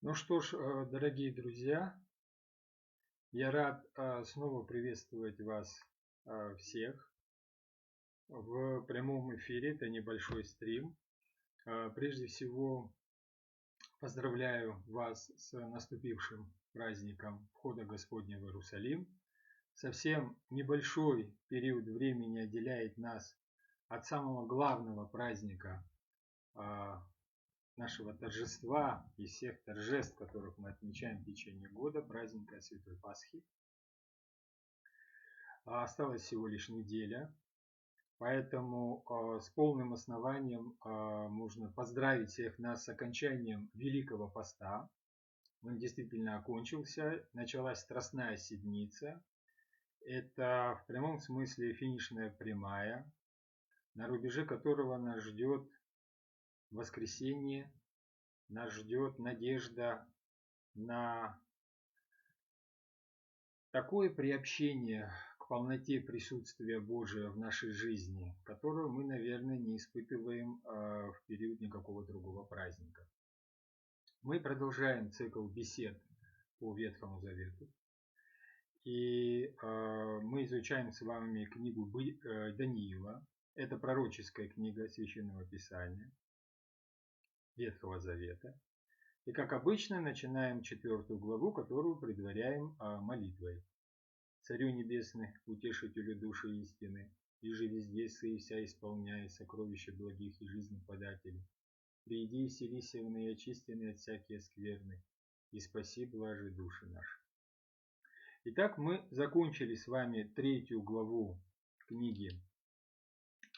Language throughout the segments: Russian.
Ну что ж, дорогие друзья, я рад снова приветствовать вас всех в прямом эфире. Это небольшой стрим. Прежде всего, поздравляю вас с наступившим праздником Входа Господня в Иерусалим. Совсем небольшой период времени отделяет нас от самого главного праздника нашего торжества и всех торжеств, которых мы отмечаем в течение года, праздника Святой Пасхи. Осталась всего лишь неделя, поэтому с полным основанием можно поздравить всех нас с окончанием Великого Поста. Он действительно окончился, началась Страстная Седмица. Это в прямом смысле финишная прямая, на рубеже которого нас ждет воскресение, нас ждет надежда на такое приобщение к полноте присутствия Божия в нашей жизни, которую мы, наверное, не испытываем в период никакого другого праздника. Мы продолжаем цикл бесед по Ветхому Завету. И мы изучаем с вами книгу Даниила. Это пророческая книга Священного Писания Ветхого Завета. И как обычно, начинаем 4 главу, которую предваряем молитвой. Царю небесный, утешителю души истины, и же везде сы и вся исполняя сокровища благих и жизни подателей. Прииди и вселися в очистенные от всякие скверны, и спаси блажи души наши. Итак, мы закончили с вами 3 главу книги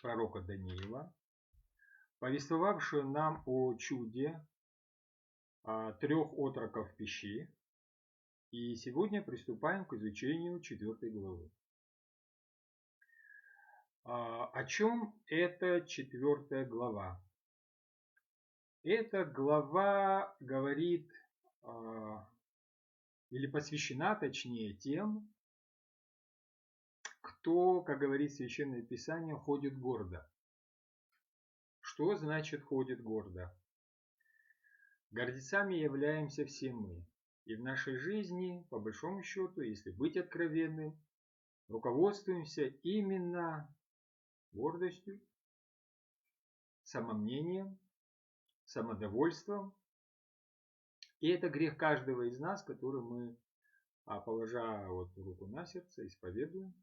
пророка Даниила, повествовавшую нам о чуде 3 отроков пищи. И сегодня приступаем к изучению 4 главы. О чем эта 4 глава? Эта глава говорит, или посвящена точнее тем, кто, как говорит Священное Писание, ходит гордо. Что значит ходит гордо? Гордецами являемся все мы. И в нашей жизни, по большому счету, если быть откровенным, руководствуемся именно гордостью, самомнением, самодовольством. И это грех каждого из нас, который мы, положа руку на сердце, исповедуем.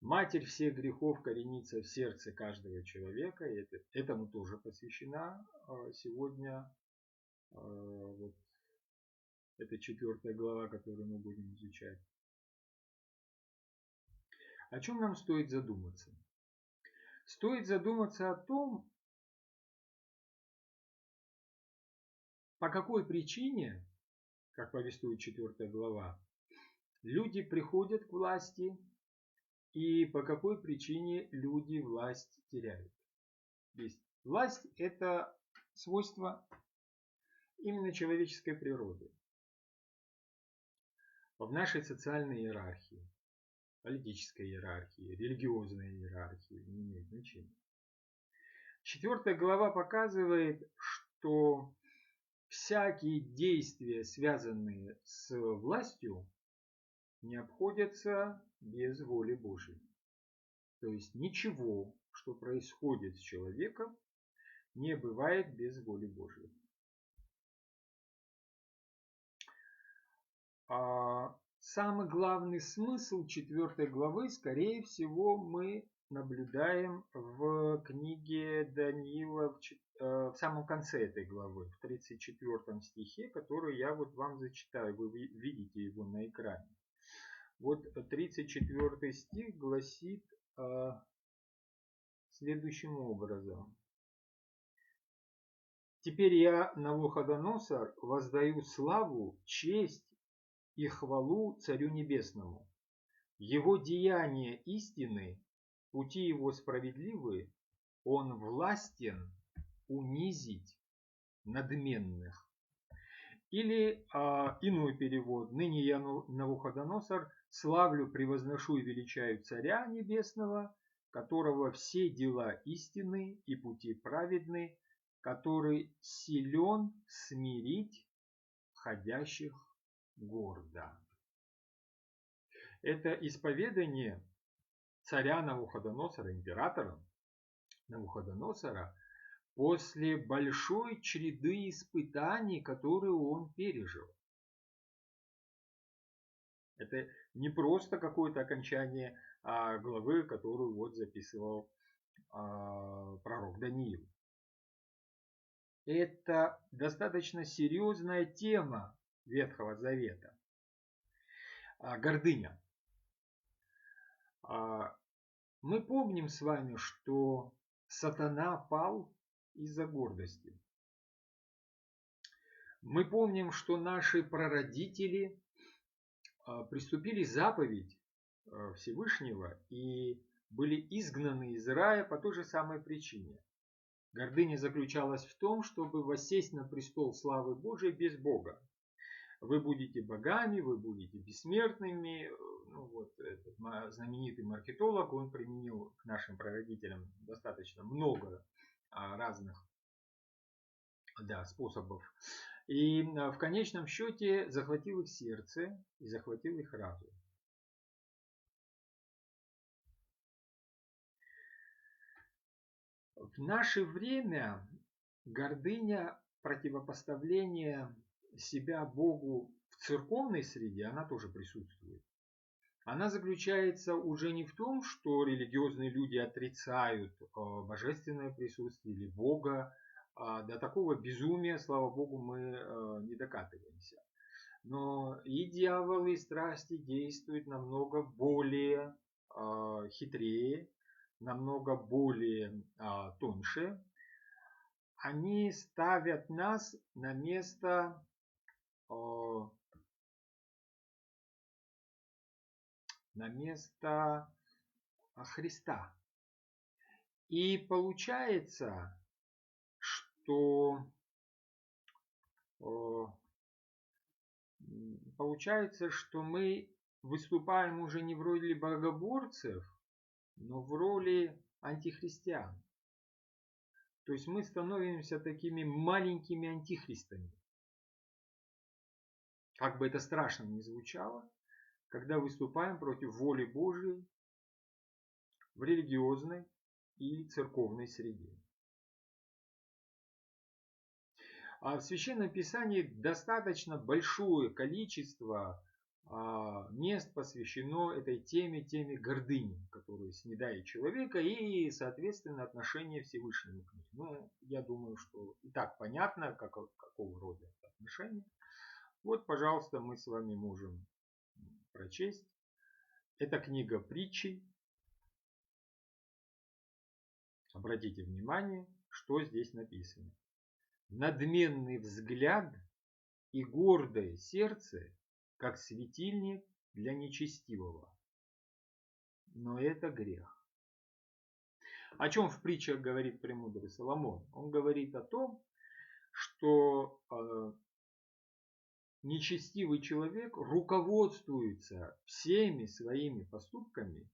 Матерь всех грехов коренится в сердце каждого человека. И этому тоже посвящена сегодня эта 4 глава, которую мы будем изучать. О чем нам стоит задуматься? Стоит задуматься о том, по какой причине, как повествует 4 глава, люди приходят к власти и по какой причине люди власть теряют. Власть – это свойство именно человеческой природы. В нашей социальной иерархии, политической иерархии, религиозной иерархии не имеет значения. 4 глава показывает, что всякие действия, связанные с властью, не обходятся без воли Божьей. То есть ничего, что происходит с человеком, не бывает без воли Божьей. Самый главный смысл 4 главы, скорее всего, мы наблюдаем в книге Даниила в самом конце этой главы, в 34 стихе, который я вам зачитаю. Вы видите его на экране. 34 стих гласит следующим образом. «Теперь я, Навуходоносор, воздаю славу, честь и хвалу Царю Небесному. Его деяния истинны, пути его справедливы, он властен унизить надменных». Или иной перевод. «Ныне я, Навуходоносор, славлю, превозношу и величаю Царя Небесного, которого все дела истинны и пути праведны, который силен смирить ходящих гордо. Это исповедание царя Навуходоносора, императора Навуходоносора, после большой череды испытаний, которые он пережил. Это не просто какое-то окончание главы, которую вот записывал пророк Даниил. Это достаточно серьезная тема Ветхого Завета. Гордыня. Мы помним с вами, что сатана пал из-за гордости. Мы помним, что наши прародители приступили заповедь Всевышнего и были изгнаны из рая по той же самой причине. Гордыня заключалась в том, чтобы воссесть на престол славы Божией без Бога. Вы будете богами, вы будете бессмертными. Ну, вот этот знаменитый маркетолог, он применил к нашим прародителям достаточно много разных способов. И в конечном счете захватил их сердце и захватил их разум. В наше время гордыня, противопоставление себя Богу в церковной среде, она тоже присутствует. Она заключается уже не в том, что религиозные люди отрицают божественное присутствие или Бога. До такого безумия, слава Богу, мы не докатываемся. Но и дьяволы, и страсти действуют намного более хитрее, намного более тоньше. Они ставят нас на место Христа. И получается, что мы выступаем уже не в роли богоборцев, но в роли антихристиан. То есть мы становимся такими маленькими антихристами. Как бы это страшно ни звучало, когда выступаем против воли Божией в религиозной и церковной среде. А в Священном Писании достаточно большое количество мест посвящено этой теме гордыни, которая снедает человека, и, соответственно, отношение Всевышнего к ней. Ну, я думаю, что и так понятно, какого рода это отношение. Вот, пожалуйста, мы с вами можем прочесть. Это книга Притчей. Обратите внимание, что здесь написано. Надменный взгляд и гордое сердце, как светильник для нечестивого. Но это грех. О чем в притчах говорит премудрый Соломон? Он говорит о том, что нечестивый человек руководствуется всеми своими поступками,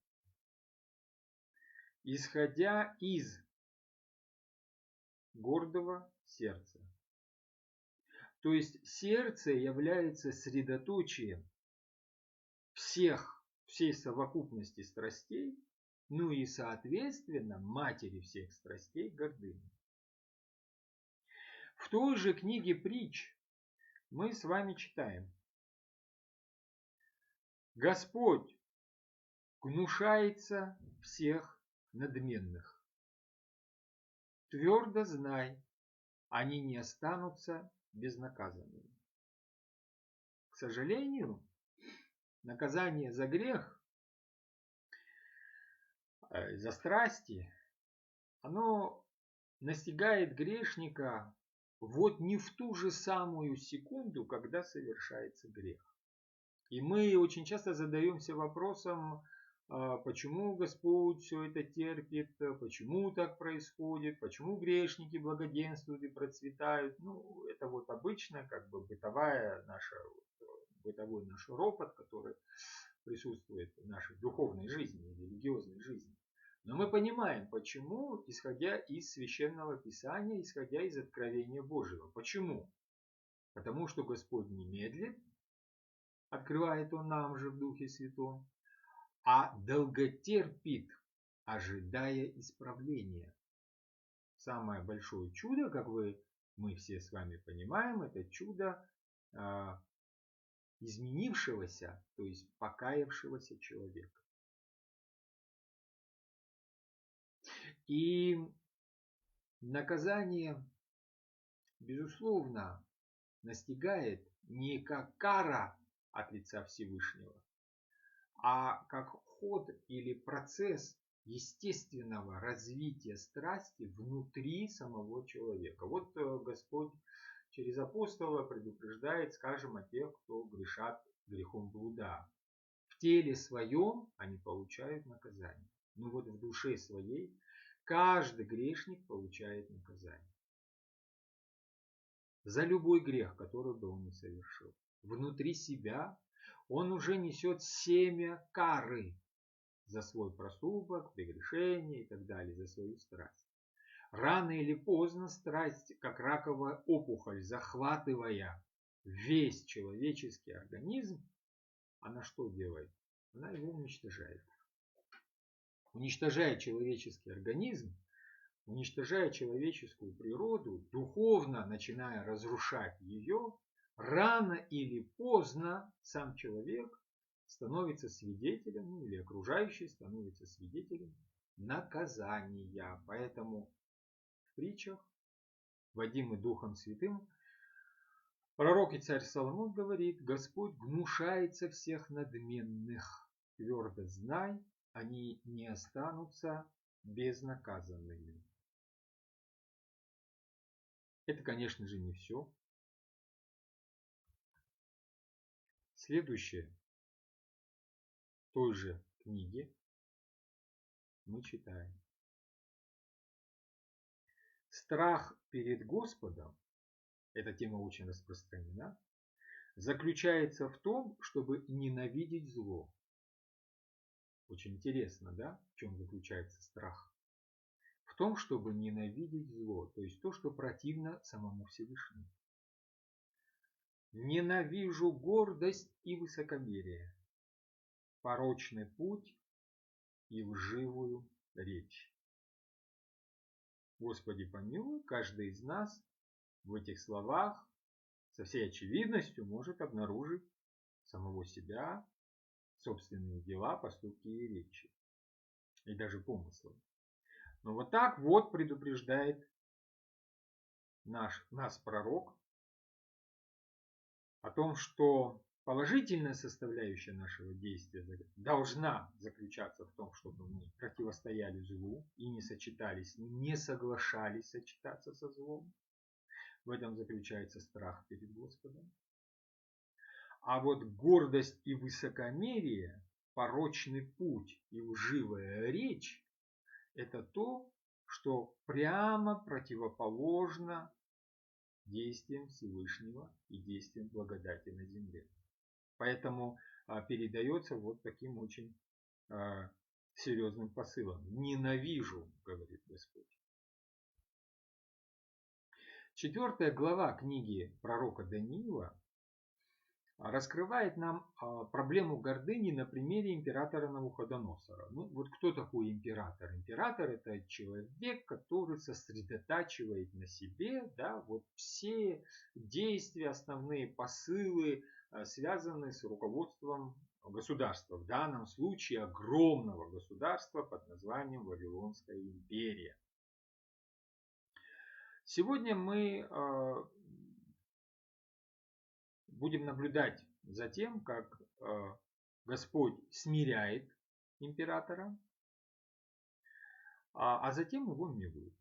исходя из гордого сердца. То есть сердце является средоточием всей совокупности страстей, ну и соответственно матери всех страстей гордыни. В той же книге Притч мы с вами читаем: Господь гнушается всех надменных. Твердо знай, они не останутся безнаказанными. К сожалению, наказание за грех, за страсти, оно настигает грешника вот не в ту же самую секунду, когда совершается грех. И мы очень часто задаемся вопросом, почему Господь все это терпит, почему так происходит, почему грешники благоденствуют и процветают. Ну, это вот обычно как бы бытовой наш ропот, который присутствует в нашей духовной жизни, религиозной жизни. Но мы понимаем, почему, исходя из Священного Писания, исходя из откровения Божьего. Почему? Потому что Господь не медлит, открывает Он нам же в Духе Святом, а долготерпит, ожидая исправления. Самое большое чудо, как мы все с вами понимаем, это чудо изменившегося, то есть покаявшегося человека. И наказание, безусловно, настигает не как кара от лица Всевышнего, а как ход или процесс естественного развития страсти внутри самого человека. Вот Господь через апостола предупреждает, скажем, о тех, кто грешат грехом блуда. В теле своем они получают наказание. Но вот в душе своей каждый грешник получает наказание. За любой грех, который бы он ни совершил. Внутри себя он уже несет семя кары за свой проступок, прегрешение и так далее, за свою страсть. Рано или поздно страсть, как раковая опухоль, захватывая весь человеческий организм, она что делает? Она его уничтожает. Уничтожая человеческий организм, уничтожая человеческую природу, духовно начиная разрушать ее, рано или поздно сам человек становится свидетелем, ну, или окружающий становится свидетелем наказания. Поэтому в притчах, водимый Духом Святым, пророк и царь Соломон говорит: Господь гнушается всех надменных, твердо знай, они не останутся безнаказанными. Это, конечно же, не все. Следующее. В той же книге мы читаем: страх перед Господом, эта тема очень распространена, заключается в том, чтобы ненавидеть зло. Очень интересно, да, в чем заключается страх? В том, чтобы ненавидеть зло, то есть то, что противно самому Всевышнему. Ненавижу гордость и высокомерие, порочный путь и лживую речь. Господи помилуй, каждый из нас в этих словах со всей очевидностью может обнаружить самого себя, собственные дела, поступки и речи, и даже помыслы. Но вот так вот предупреждает нас пророк о том, что положительная составляющая нашего действия должна заключаться в том, чтобы мы противостояли злу и не сочетались с ним, не соглашались сочетаться со злом. В этом заключается страх перед Господом. А вот гордость и высокомерие, порочный путь и лживая речь – это то, что прямо противоположно действиям Всевышнего и действиям благодати на земле. Поэтому передается вот таким очень серьезным посылом. Ненавижу, говорит Господь. 4 глава книги пророка Даниила раскрывает нам проблему гордыни на примере императора Навуходоносора. Ну вот кто такой император? Император — это человек, который сосредотачивает на себе, да, вот все действия, основные посылы, связанные с руководством государства. В данном случае огромного государства под названием Вавилонская империя. Сегодня мы будем наблюдать за тем, как Господь смиряет императора, а затем его милует.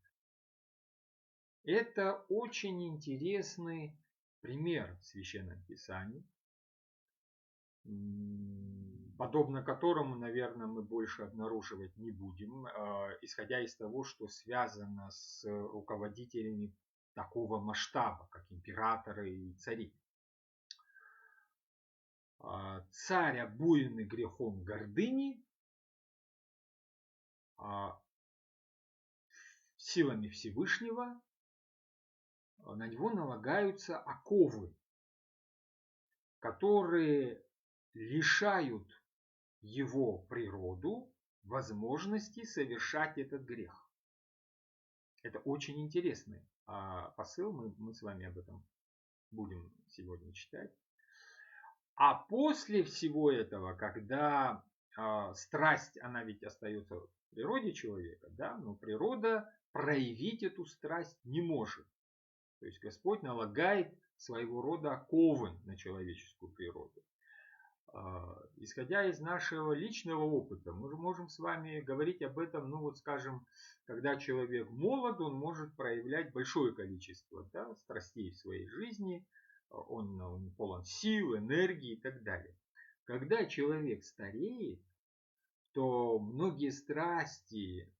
Это очень интересный пример в Священном Писании, подобно которому, наверное, мы больше обнаруживать не будем, исходя из того, что связано с руководителями такого масштаба, как императоры и цари. Царь, обуянный грехом гордыни, силами Всевышнего на него налагаются оковы, которые лишают его природу возможности совершать этот грех. Это очень интересный посыл, мы с вами об этом будем сегодня читать. А после всего этого, когда страсть, она ведь остается в природе человека, да, но природа проявить эту страсть не может. То есть Господь налагает своего рода оковы на человеческую природу. Исходя из нашего личного опыта, мы можем с вами говорить об этом, ну вот скажем, когда человек молод, он может проявлять большое количество, да, страстей в своей жизни, он полон сил, энергии и так далее. Когда человек стареет, то многие страсти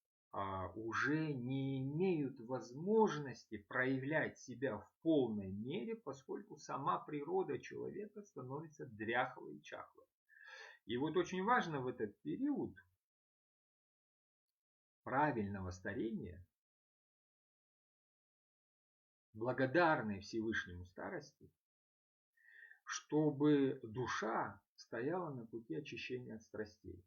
уже не имеют возможности проявлять себя в полной мере, поскольку сама природа человека становится дряхлой и чахлой. И вот очень важно в этот период правильного старения, благодарной Всевышнему старости, чтобы душа стояла на пути очищения от страстей.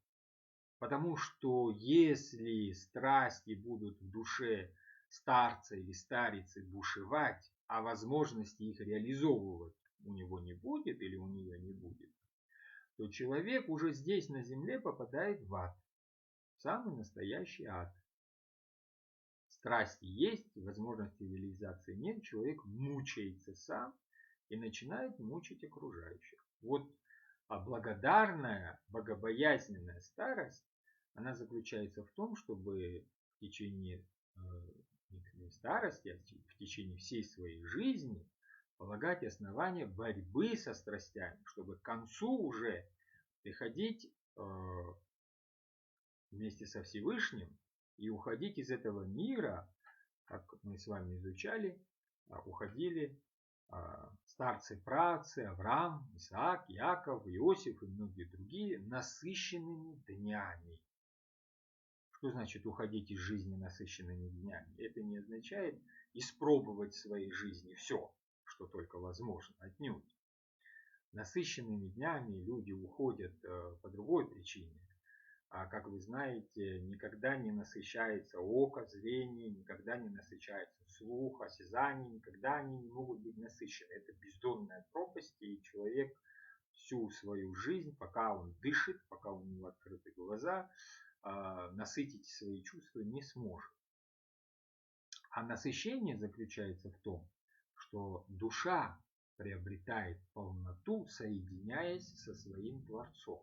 Потому что если страсти будут в душе старца или старицы бушевать, а возможности их реализовывать у него не будет или у нее не будет, то человек уже здесь на земле попадает в ад. Самый настоящий ад. Страсти есть, возможности реализации нет, человек мучается сам и начинает мучить окружающих. Вот благодарная, богобоязненная старость, она заключается в том, чтобы в течение не старости, а в течение всей своей жизни полагать основания борьбы со страстями, чтобы к концу уже приходить вместе со Всевышним и уходить из этого мира, как мы с вами изучали, уходили старцы, праотцы, Авраам, Исаак, Яков, Иосиф и многие другие насыщенными днями. Что значит уходить из жизни насыщенными днями? Это не означает испробовать в своей жизни все, что только возможно, отнюдь. Насыщенными днями люди уходят по другой причине. Как вы знаете, никогда не насыщается око, зрение, никогда не насыщается слух, осязание, никогда они не могут быть насыщены. Это бездонная пропасть, и человек всю свою жизнь, пока он дышит, пока у него открыты глаза, насытить свои чувства не сможет. А насыщение заключается в том, что душа приобретает полноту, соединяясь со своим Творцом.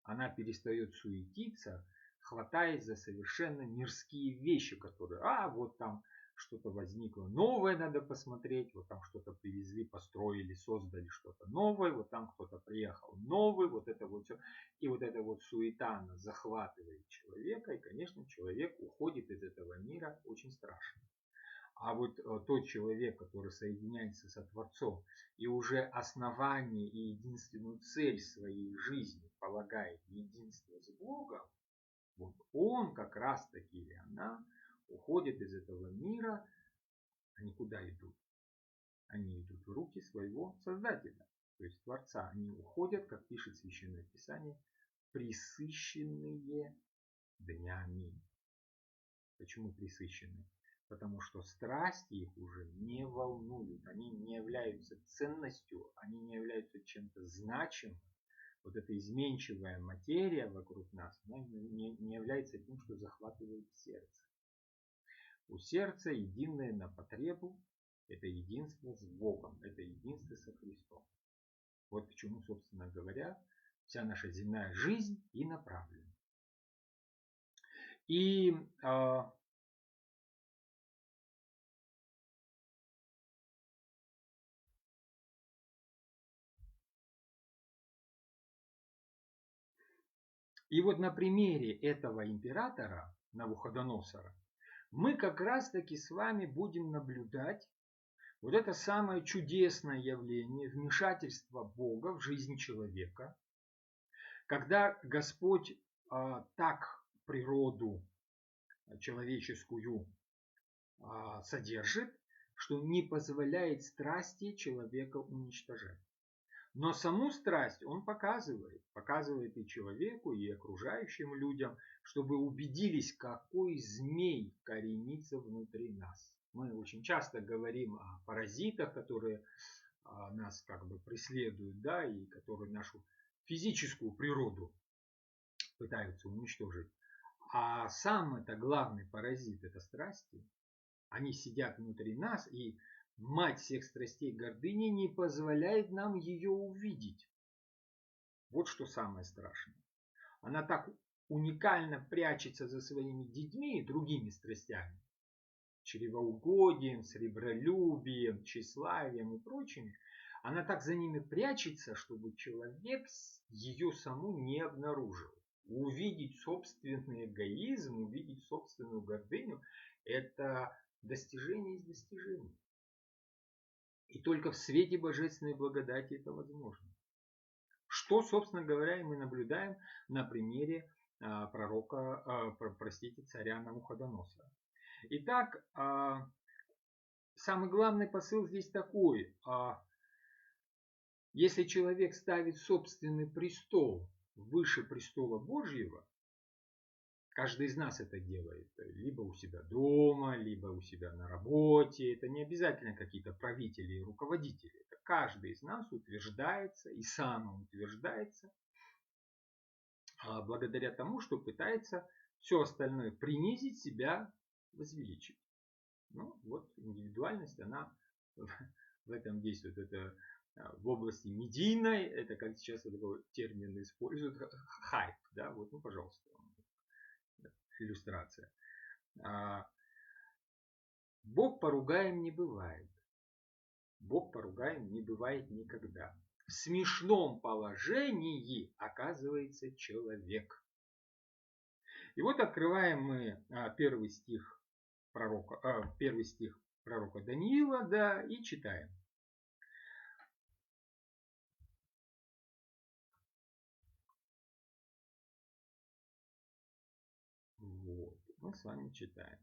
Она перестает суетиться, хватаясь за совершенно мирские вещи, которые, вот там что-то возникло новое, надо посмотреть, вот там что-то привезли, построили, создали что-то новое, вот там кто-то приехал новый, вот это вот все. И вот эта вот суета, она захватывает человека, и, конечно, человек уходит из этого мира очень страшно. А вот тот человек, который соединяется со Творцом и уже основание и единственную цель своей жизни полагает единство с Богом, вот он как раз таки или она уходит из этого мира. Они куда идут? Они идут в руки своего Создателя, то есть Творца. Они уходят, как пишет Священное Писание, пресыщенные днями. Почему пресыщенные? Потому что страсти их уже не волнуют, они не являются ценностью, они не являются чем-то значимым. Вот эта изменчивая материя вокруг нас, она не является тем, что захватывает сердце. У сердца единое на потребу, это единство с Богом, это единство со Христом. Вот к чему, собственно говоря, вся наша земная жизнь и направлена. И вот на примере этого императора Навуходоносора мы как раз таки с вами будем наблюдать вот это самое чудесное явление вмешательства Бога в жизнь человека, когда Господь так природу человеческую содержит, что не позволяет страсти человека уничтожать. Но саму страсть он показывает и человеку, и окружающим людям, чтобы убедились, какой змей коренится внутри нас. Мы очень часто говорим о паразитах, которые нас как бы преследуют, да, и которые нашу физическую природу пытаются уничтожить. А сам это главный паразит, это страсти. Они сидят внутри нас, и мать всех страстей гордыни не позволяет нам ее увидеть. Вот что самое страшное. Она так уникально прячется за своими детьми и другими страстями. Чревоугодием, сребролюбием, тщеславием и прочими. Она так за ними прячется, чтобы человек ее саму не обнаружил. Увидеть собственный эгоизм, увидеть собственную гордыню – это достижение из достижений. И только в свете божественной благодати это возможно. Что, собственно говоря, мы наблюдаем на примере царя Навуходоносора. Итак, самый главный посыл здесь такой. Если человек ставит собственный престол выше престола Божьего, каждый из нас это делает, либо у себя дома, либо у себя на работе. Это не обязательно какие-то правители и руководители. Это каждый из нас утверждается и самоутверждается благодаря тому, что пытается все остальное принизить, себя возвеличить. Ну вот индивидуальность, она в этом действует. Это в области медийной, это как сейчас вот такой термин используют, хайп, да, вот, ну, пожалуйста, иллюстрация. Бог поругаем не бывает. Бог поругаем не бывает никогда. В смешном положении оказывается человек. И вот открываем мы первый стих пророка Даниила, да, и читаем. Вот, мы с вами читаем.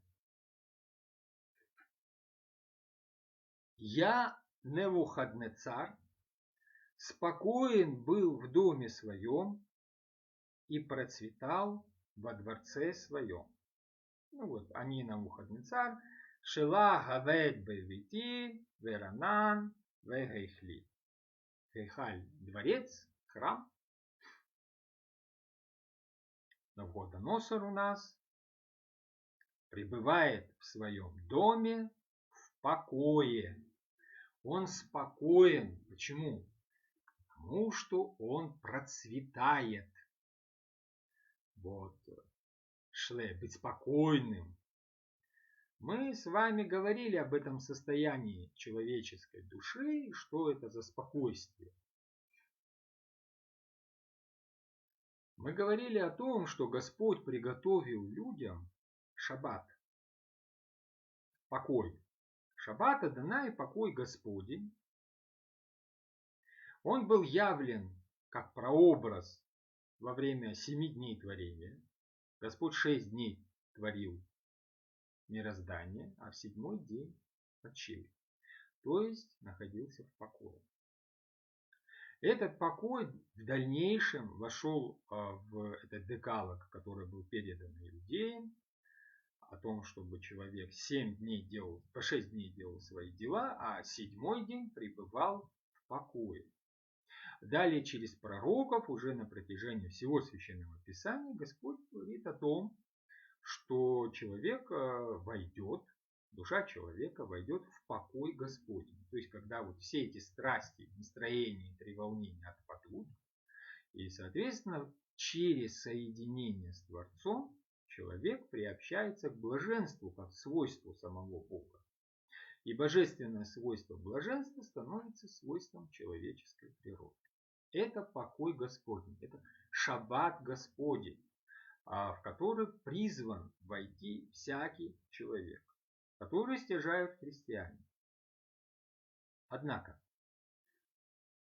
Я, Невуходнецар, спокоен был в доме своем и процветал во дворце своем. Ну вот, они Навуходнецар, Шела Гавед Бевити, Веранан, Вегейхли. Гейхаль – дворец, храм. Навуходоносор у нас пребывает в своем доме в покое. Он спокоен. Почему? Потому что он процветает. Вот. Шле, быть спокойным. Мы с вами говорили об этом состоянии человеческой души, что это за спокойствие. Мы говорили о том, что Господь приготовил людям шаббат, покой. Шаббат Адонай, покой Господень. Он был явлен как прообраз во время 7 дней творения. Господь 6 дней творил мироздание, а в 7-й день почил. То есть находился в покое. Этот покой в дальнейшем вошел в этот декалог, который был передан иудеям, о том, чтобы человек 7 дней делал, по 6 дней делал свои дела, а 7-й день пребывал в покое. Далее через пророков уже на протяжении всего Священного Писания Господь говорит о том, что человек войдет, душа человека войдет в покой Господень. То есть, когда вот все эти страсти, настроения, треволнения отпадут, и, соответственно, через соединение с Творцом человек приобщается к блаженству, как свойству самого Бога. И божественное свойство блаженства становится свойством человеческой природы. Это покой Господень, это шаббат Господень, в который призван войти всякий человек, который стяжают христиане. Однако,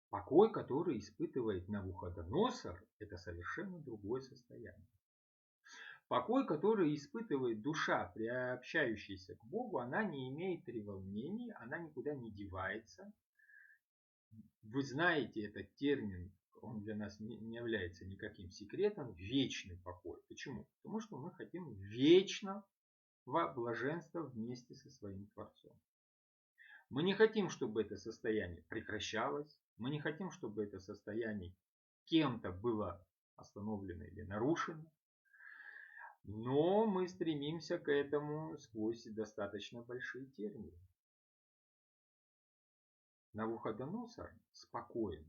покой, который испытывает Навуходоносор, это совершенно другое состояние. Покой, который испытывает душа, приобщающаяся к Богу, она не имеет треволнений, она никуда не девается. Вы знаете этот термин, он для нас не является никаким секретом, вечный покой. Почему? Потому что мы хотим вечного блаженства вместе со своим Творцом. Мы не хотим, чтобы это состояние прекращалось, мы не хотим, чтобы это состояние кем-то было остановлено или нарушено. Но мы стремимся к этому сквозь достаточно большие тернии. Навуходоносор спокоен,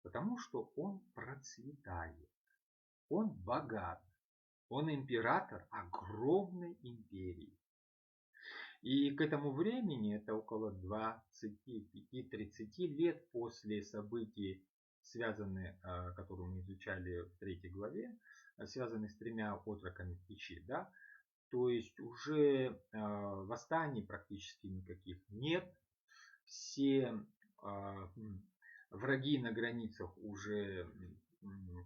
потому что он процветает, он богат, он император огромной империи. И к этому времени, это около 25-30 лет после событий, которые мы изучали в 3 главе, связанных с 3 отроками в печи, да, то есть уже восстаний практически никаких нет, все враги на границах уже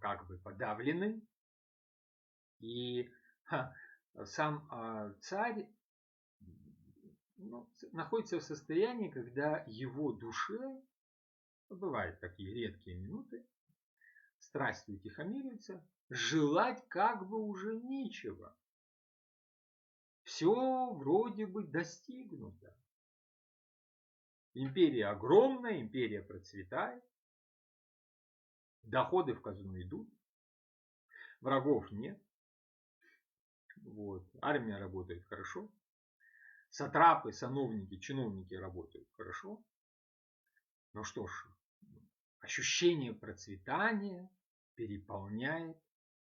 как бы подавлены, и сам царь находится в состоянии, когда его душе, бывают такие редкие минуты, страсть утихомиривается, желать как бы уже нечего. Все вроде бы достигнуто. Империя огромная, империя процветает, доходы в казну идут, врагов нет, вот, армия работает хорошо, сатрапы, сановники, чиновники работают хорошо. Ну что ж, ощущение процветания переполняет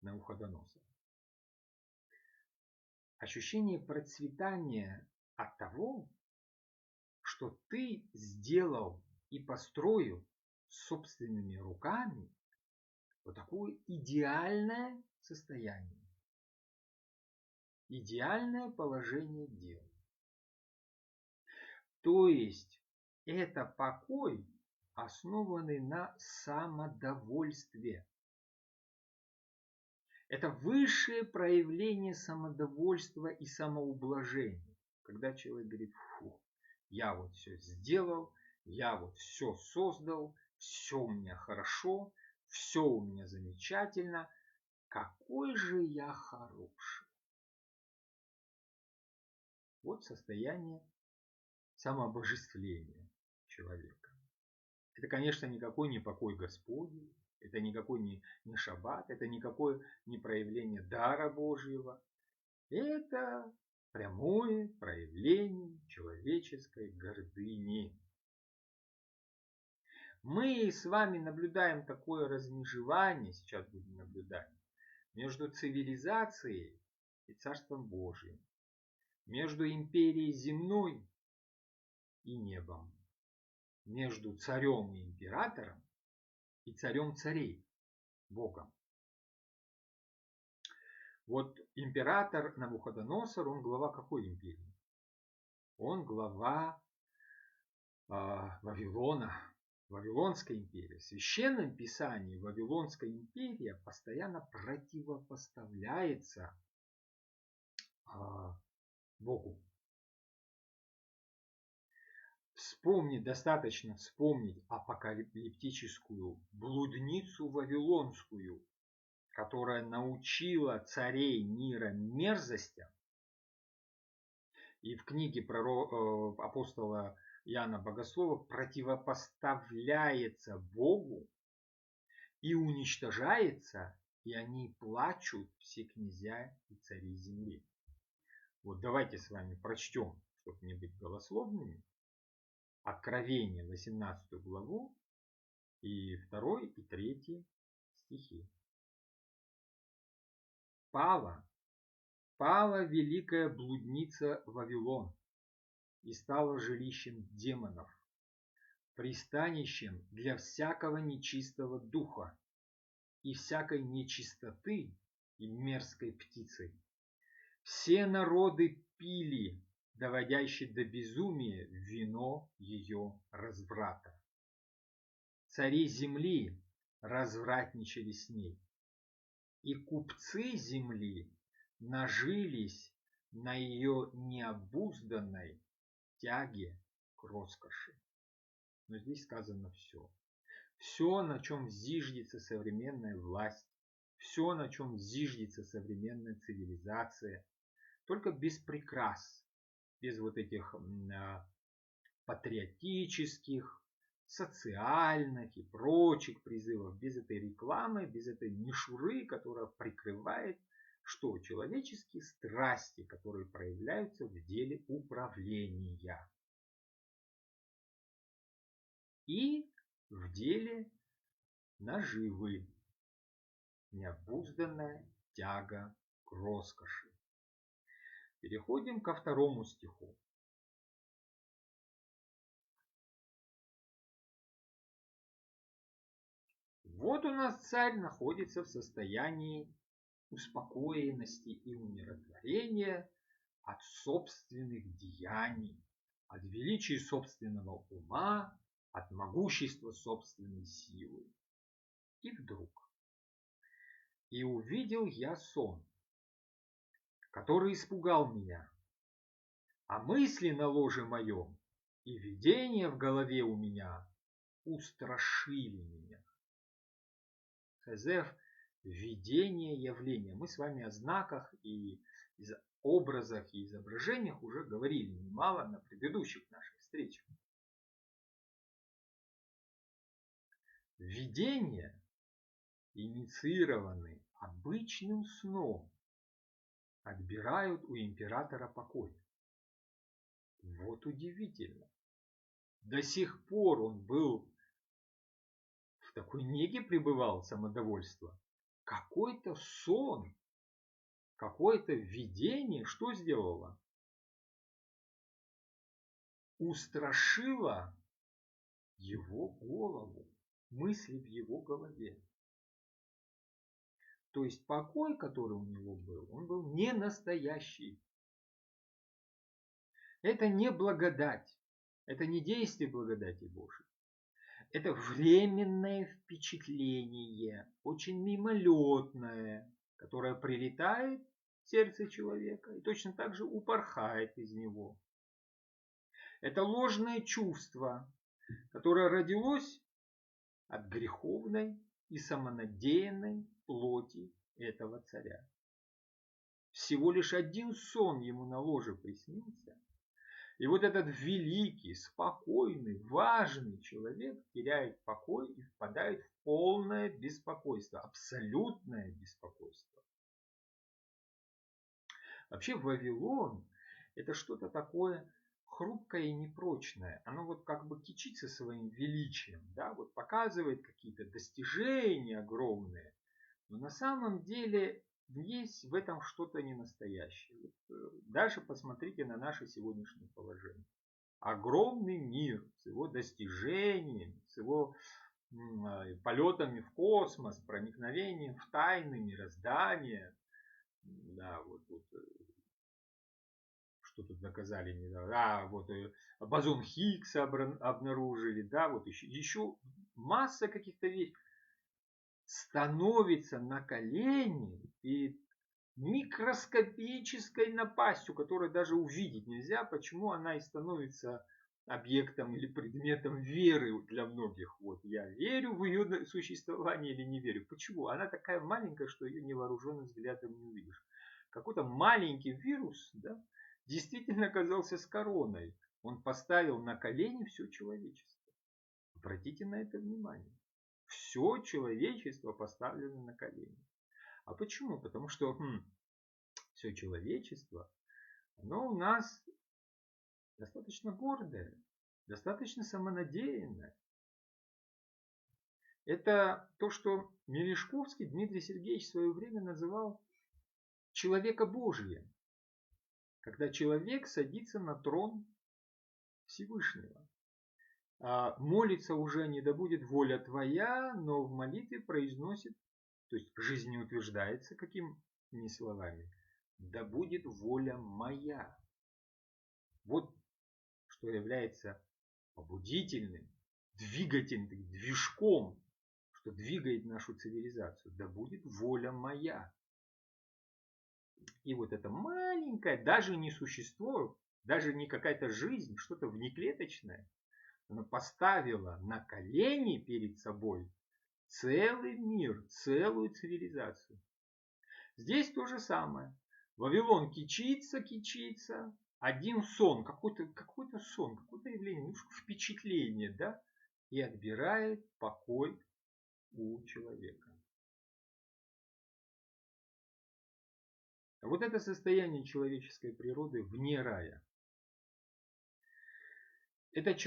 Навуходоносора. Ощущение процветания от того, что ты сделал и построил собственными руками вот такое идеальное состояние, идеальное положение дел. То есть это покой, основанный на самодовольстве. Это высшее проявление самодовольства и самоублажения. Когда человек говорит: фу, я вот все сделал, я вот все создал, все у меня хорошо, все у меня замечательно, какой же я хороший. Вот состояние самообожествления человека. Это, конечно, никакой не покой Господень, это никакой не шаббат, это никакое не проявление дара Божьего. Это прямое проявление человеческой гордыни. Мы с вами наблюдаем такое размежевание, сейчас будем наблюдать, между цивилизацией и Царством Божьим, между империей земной и небом, между царем и императором и царем царей, Богом. Вот император Навуходоносор, он глава какой империи? Он глава Вавилона, Вавилонской империи. В Священном Писании Вавилонская империя постоянно противопоставляется Богу. Достаточно вспомнить апокалиптическую блудницу вавилонскую, которая научила царей мира мерзостям. И в книге апостола Иоанна Богослова противопоставляется Богу и уничтожается, и они плачут, все князья и цари земли. Вот давайте с вами прочтем, чтобы не быть голословными, Откровение 18 главу и 2 и 3 стихи. Пала великая блудница Вавилон и стала жилищем демонов, пристанищем для всякого нечистого духа и всякой нечистоты и мерзкой птицы. Все народы пили, доводящие до безумия, вино ее разврата. Цари земли развратничали с ней, и купцы земли нажились на ее необузданной тяге к роскоши. Но здесь сказано все. Все, на чем зиждется современная власть, все, на чем зиждется современная цивилизация, только без прикрас, без вот этих патриотических, социальных и прочих призывов, без этой рекламы, без этой мишуры, которая прикрывает что? Человеческие страсти, которые проявляются в деле управления и в деле наживы, необузданная тяга к роскоши. Переходим ко второму стиху. Вот у нас царь находится в состоянии успокоенности и умиротворения от собственных деяний, от величия собственного ума, от могущества собственной силы. И вдруг и увидел я сон, который испугал меня, а мысли на ложе моем и видения в голове у меня устрашили меня. Хазеф – видение явления. Мы с вами о знаках и образах и изображениях уже говорили немало на предыдущих наших встречах. Видения инициированы обычным сном, отбирают у императора покой. Вот удивительно. До сих пор он был в такой неге, пребывал самодовольство. Какой-то сон, какое-то видение, что сделало? Устрашило его голову, мысли в его голове. То есть покой, который у него был, он был не настоящий. Это не благодать, это не действие благодати Божией. Это временное впечатление, очень мимолетное, которое прилетает в сердце человека и точно так же упорхает из него. Это ложное чувство, которое родилось от греховной и самонадеянной плоти этого царя. Всего лишь один сон ему на ложе приснился. И вот этот великий, спокойный, важный человек теряет покой и впадает в полное беспокойство, абсолютное беспокойство. Вообще Вавилон – это что-то такое хрупкое и непрочное. Оно вот как бы кичится своим величием, да, вот показывает какие-то достижения огромные, но на самом деле есть в этом что-то ненастоящее. Даже посмотрите на наше сегодняшнее положение. Огромный мир с его достижениями, с его полетами в космос, проникновением в тайны мироздания. Да, вот что тут доказали недавно. Вот бозон Хиггса обнаружили, да, вот еще масса каких-то вещей. Становится на колени перед микроскопической напастью, которую даже увидеть нельзя, почему она и становится объектом или предметом веры для многих. Вот я верю в ее существование или не верю. Почему? Она такая маленькая, что ее невооруженным взглядом не увидишь. Какой-то маленький вирус, да, действительно оказался с короной. Он поставил на колени все человечество. Обратите на это внимание. Все человечество поставлено на колени. А почему? Потому что все человечество, оно у нас достаточно гордое, достаточно самонадеянное. Это то, что Мережковский Дмитрий Сергеевич в свое время называл человека Божьим. Когда человек садится на трон Всевышнего. Молится уже не да будет воля твоя, но в молитве произносит, то есть жизнеутверждается какими словами? Да будет воля моя. Вот что является побудительным, двигательным, движком, что двигает нашу цивилизацию. Да будет воля моя. И вот это маленькое, даже не существо, даже не какая-то жизнь, что-то внеклеточное, она поставила на колени перед собой целый мир, целую цивилизацию. Здесь то же самое. Вавилон кичится, кичится. Один сон, какой-то сон, какое-то явление, впечатление, да, и отбирает покой у человека. Вот это состояние человеческой природы вне рая. Это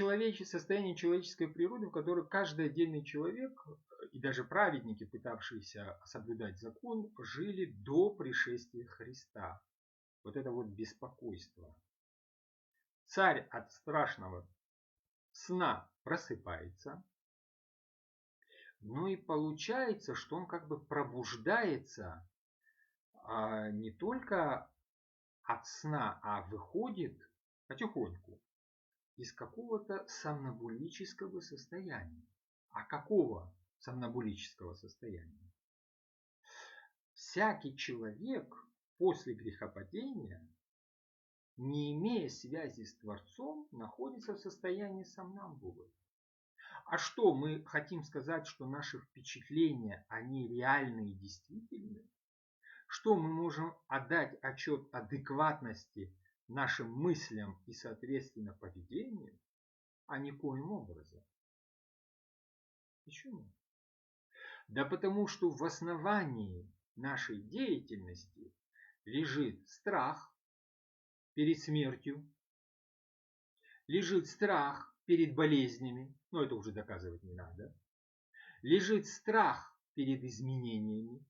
состояние человеческой природы, в которой каждый отдельный человек, и даже праведники, пытавшиеся соблюдать закон, жили до пришествия Христа. Вот это вот беспокойство. Царь от страшного сна просыпается, но и получается, что он как бы пробуждается не только от сна, а выходит потихоньку из какого-то сомнамбулического состояния. А какого сомнамбулического состояния? Всякий человек после грехопадения, не имея связи с Творцом, находится в состоянии сомнамбулы. А что, мы хотим сказать, что наши впечатления, они реальны и действительны? Что мы можем отдать отчет адекватности нашим мыслям и, соответственно, поведению? А никоим образом. Почему? Да потому что в основании нашей деятельности лежит страх перед смертью, лежит страх перед болезнями, но это уже доказывать не надо, лежит страх перед изменениями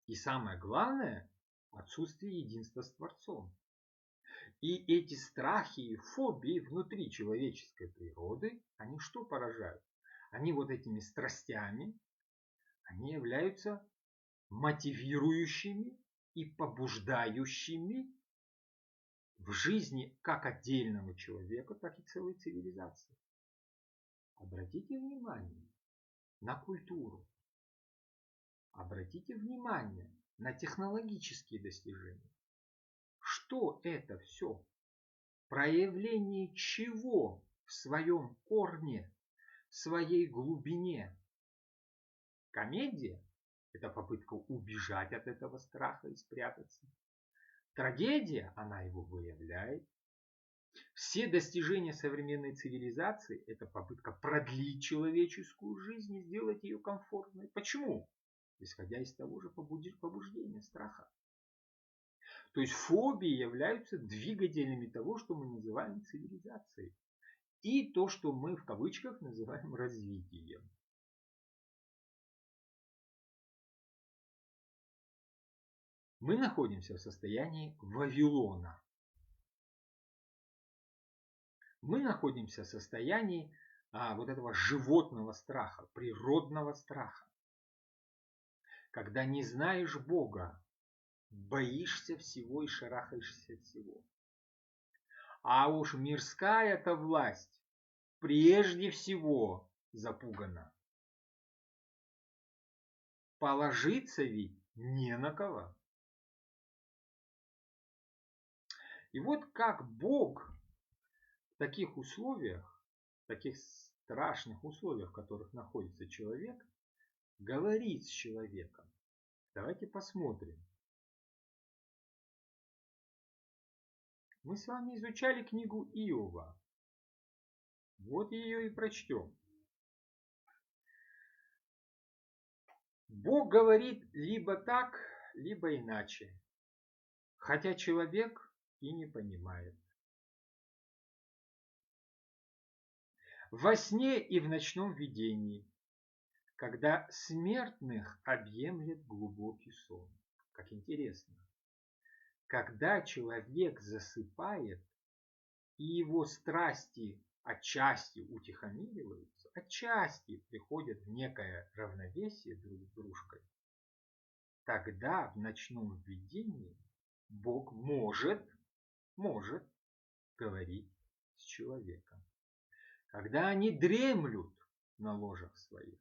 и самое главное, отсутствие единства с Творцом. И эти страхи и фобии внутри человеческой природы, они что поражают? Они вот этими страстями, они являются мотивирующими и побуждающими в жизни как отдельного человека, так и целой цивилизации. Обратите внимание на культуру. Обратите внимание на технологические достижения. Что это все? Проявление чего в своем корне, в своей глубине? Комедия – это попытка убежать от этого страха и спрятаться. Трагедия, она его выявляет. Все достижения современной цивилизации – это попытка продлить человеческую жизнь и сделать ее комфортной. Почему? Исходя из того же побуждения страха. То есть фобии являются двигателями того, что мы называем цивилизацией. И то, что мы в кавычках называем развитием. Мы находимся в состоянии Вавилона. Мы находимся в состоянии вот этого животного страха, природного страха. Когда не знаешь Бога, боишься всего и шарахаешься от всего. А уж мирская-то власть прежде всего запугана. Положиться ведь не на кого. И вот как Бог в таких условиях, в таких страшных условиях, в которых находится человек, говорит с человеком. Давайте посмотрим. Мы с вами изучали книгу Иова. Вот ее и прочтем. Бог говорит либо так, либо иначе, хотя человек и не понимает. Во сне и в ночном видении, когда смертных объемлет глубокий сон. Как интересно. Когда человек засыпает, и его страсти отчасти утихомириваются, отчасти приходят в некое равновесие друг с дружкой, тогда в ночном видении Бог может говорить с человеком. Когда они дремлют на ложах своих,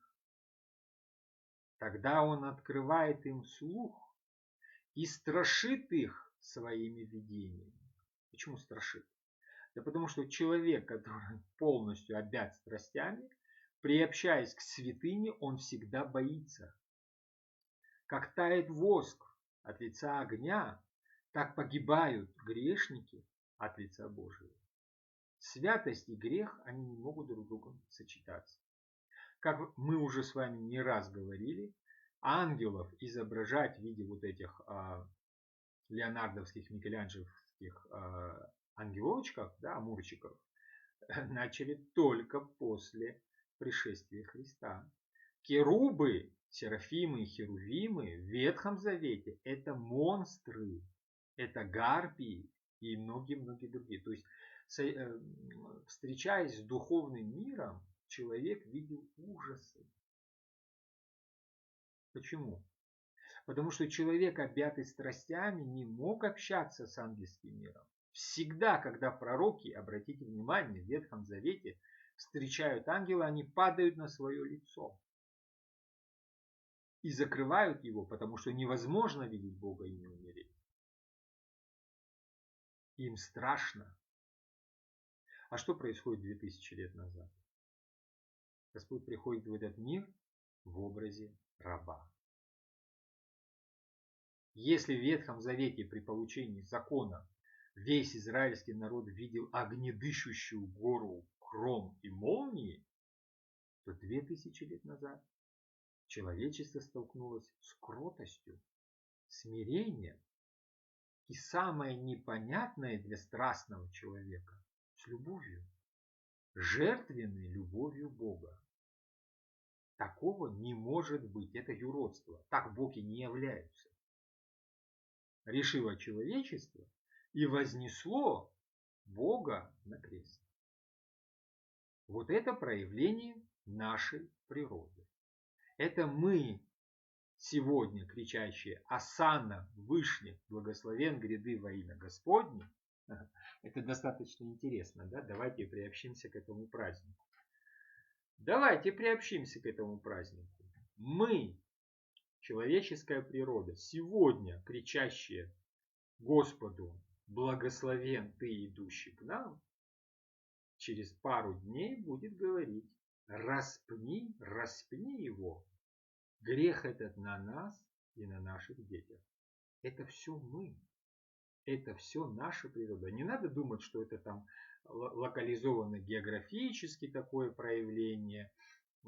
тогда Он открывает им слух и страшит их своими видениями. Почему страшит? Да потому что человек, который полностью обят страстями, приобщаясь к святыне, он всегда боится. Как тает воск от лица огня, так погибают грешники от лица Божьего. Святость и грех, они не могут друг с другом сочетаться. Как мы уже с вами не раз говорили, ангелов изображать в виде вот этих леонардовских, микеланджеловских ангелочков, да, амурчиков, начали только после пришествия Христа. Керубы, серафимы и херувимы в Ветхом Завете – это монстры, это гарпии и многие-многие другие. То есть, встречаясь с духовным миром, человек видел ужасы. Почему? Потому что человек, объятый страстями, не мог общаться с ангельским миром. Всегда, когда пророки, обратите внимание, в Ветхом Завете встречают ангела, они падают на свое лицо. И закрывают его, потому что невозможно видеть Бога и не умереть. Им страшно. А что происходит 2000 лет назад? Господь приходит в этот мир в образе раба. Если в Ветхом Завете при получении закона весь израильский народ видел огнедышущую гору, гром и молнии, то 2000 лет назад человечество столкнулось с кротостью, смирением и самое непонятное для страстного человека – с любовью, жертвенной любовью Бога. Такого не может быть, это юродство, так боги не являются. Решило человечество и вознесло Бога на крест. Вот это проявление нашей природы. Это мы сегодня, кричащие «Осанна Вышних, благословен гряды во имя Господне». Это достаточно интересно, да? Давайте приобщимся к этому празднику. Давайте приобщимся к этому празднику. Мы, человеческая природа, сегодня кричащие Господу «Благословен Ты, идущий к нам», через пару дней будет говорить распни его. Грех этот на нас и на наших детях. Это все мы. Это все наша природа. Не надо думать, что это там локализовано географически такое проявление,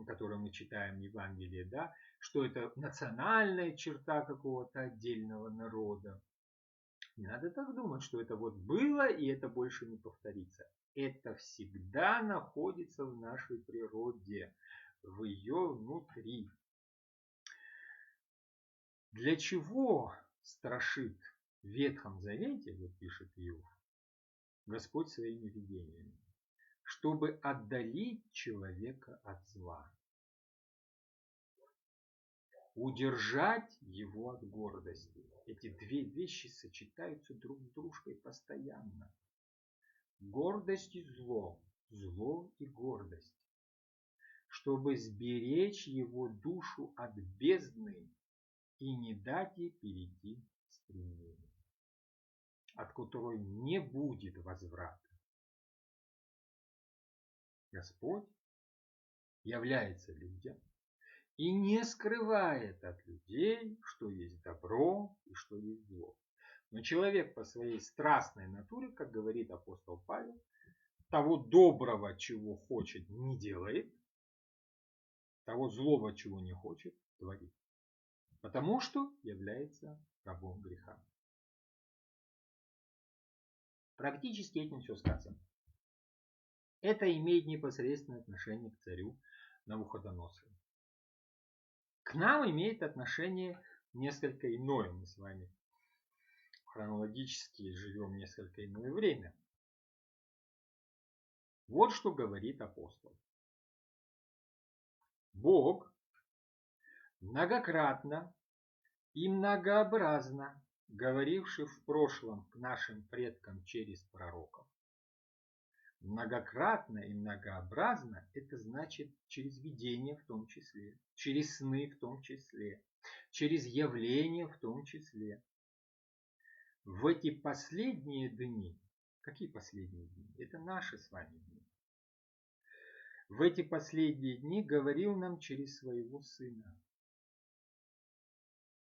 которое мы читаем в Евангелии, да, что это национальная черта какого-то отдельного народа. Не надо так думать, что это вот было и это больше не повторится. Это всегда находится в нашей природе, в ее внутри. Для чего страшит в Ветхом Завете, вот пишет Иов, Господь своими видениями? Чтобы отдалить человека от зла. Удержать его от гордости. Эти две вещи сочетаются друг с дружкой постоянно. Гордость и зло. Зло и гордость. Чтобы сберечь его душу от бездны и не дать ей перейти в стремление, от которой не будет возврата. Господь является людям и не скрывает от людей, что есть добро и что есть зло. Но человек по своей страстной натуре, как говорит апостол Павел, того доброго, чего хочет, не делает, того злого, чего не хочет, творит. Потому что является рабом греха. Практически этим все сказано. Это имеет непосредственное отношение к царю Навуходоносору. К нам имеет отношение несколько иное. Мы с вами хронологически живем несколько иное время. Вот что говорит апостол. Бог многократно и многообразно говоривший в прошлом к нашим предкам через пророков. Многократно и многообразно это значит через видение в том числе, через сны в том числе, через явления в том числе. в эти последние дни, какие последние дни? Это наши с вами дни. В эти последние дни говорил нам через своего Сына,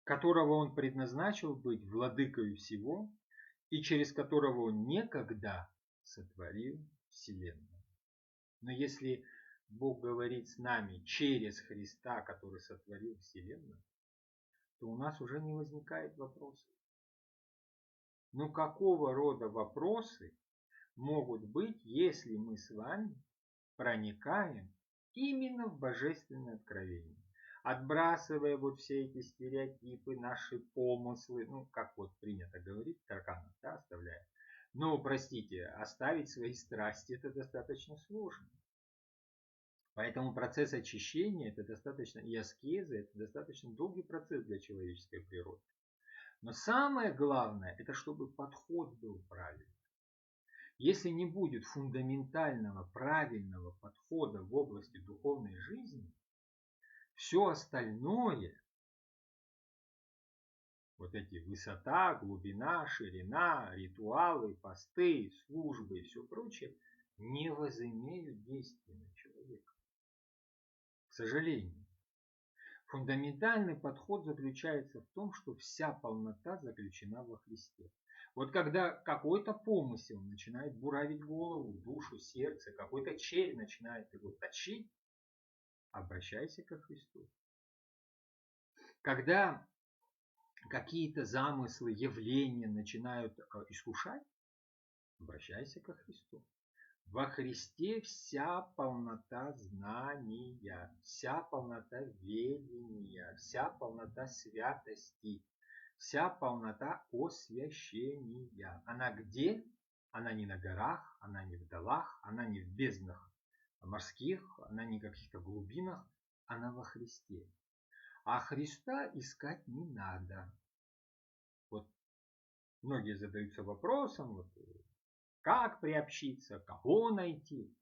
которого Он предназначил быть владыкою всего, и через которого Он некогда сотворил вселенную. Но если Бог говорит с нами через Христа, который сотворил вселенную, то у нас уже не возникает вопросов. Но какого рода вопросы могут быть, если мы с вами проникаем именно в божественное откровение, отбрасывая вот все эти стереотипы, наши помыслы, ну, как вот принято говорить, тараканов, да, оставляя. Но, простите, оставить свои страсти это достаточно сложно. Поэтому процесс очищения это достаточно, и аскезы это достаточно долгий процесс для человеческой природы. Но самое главное, это чтобы подход был правильный. Если не будет фундаментального, правильного подхода в области духовной жизни, все остальное, вот эти высота, глубина, ширина, ритуалы, посты, службы и все прочее, не возымеют действия на человека. К сожалению. Фундаментальный подход заключается в том, что вся полнота заключена во Христе. Вот когда какой-то помысел начинает буравить голову, душу, сердце, какой-то червь начинает его точить, обращайся ко Христу. Когда какие-то замыслы, явления начинают искушать, обращайся ко Христу. Во Христе вся полнота знания, вся полнота ведения, вся полнота святости, вся полнота освящения. Она где? Она не на горах, она не в долах, она не в безднах морских, она не в каких-то глубинах, она во Христе. А Христа искать не надо. Вот многие задаются вопросом, вот, как приобщиться, кого найти.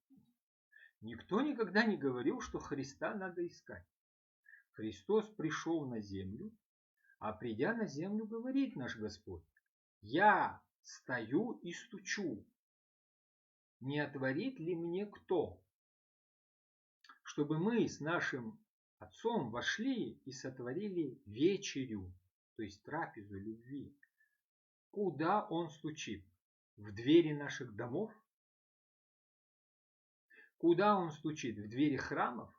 Никто никогда не говорил, что Христа надо искать. Христос пришел на землю, а придя на землю, говорит наш Господь: я стою и стучу, не отворит ли мне кто? Чтобы мы с нашим Отцом вошли и сотворили вечерю, то есть трапезу любви. Куда Он стучит? В двери наших домов? Куда Он стучит? В двери храмов?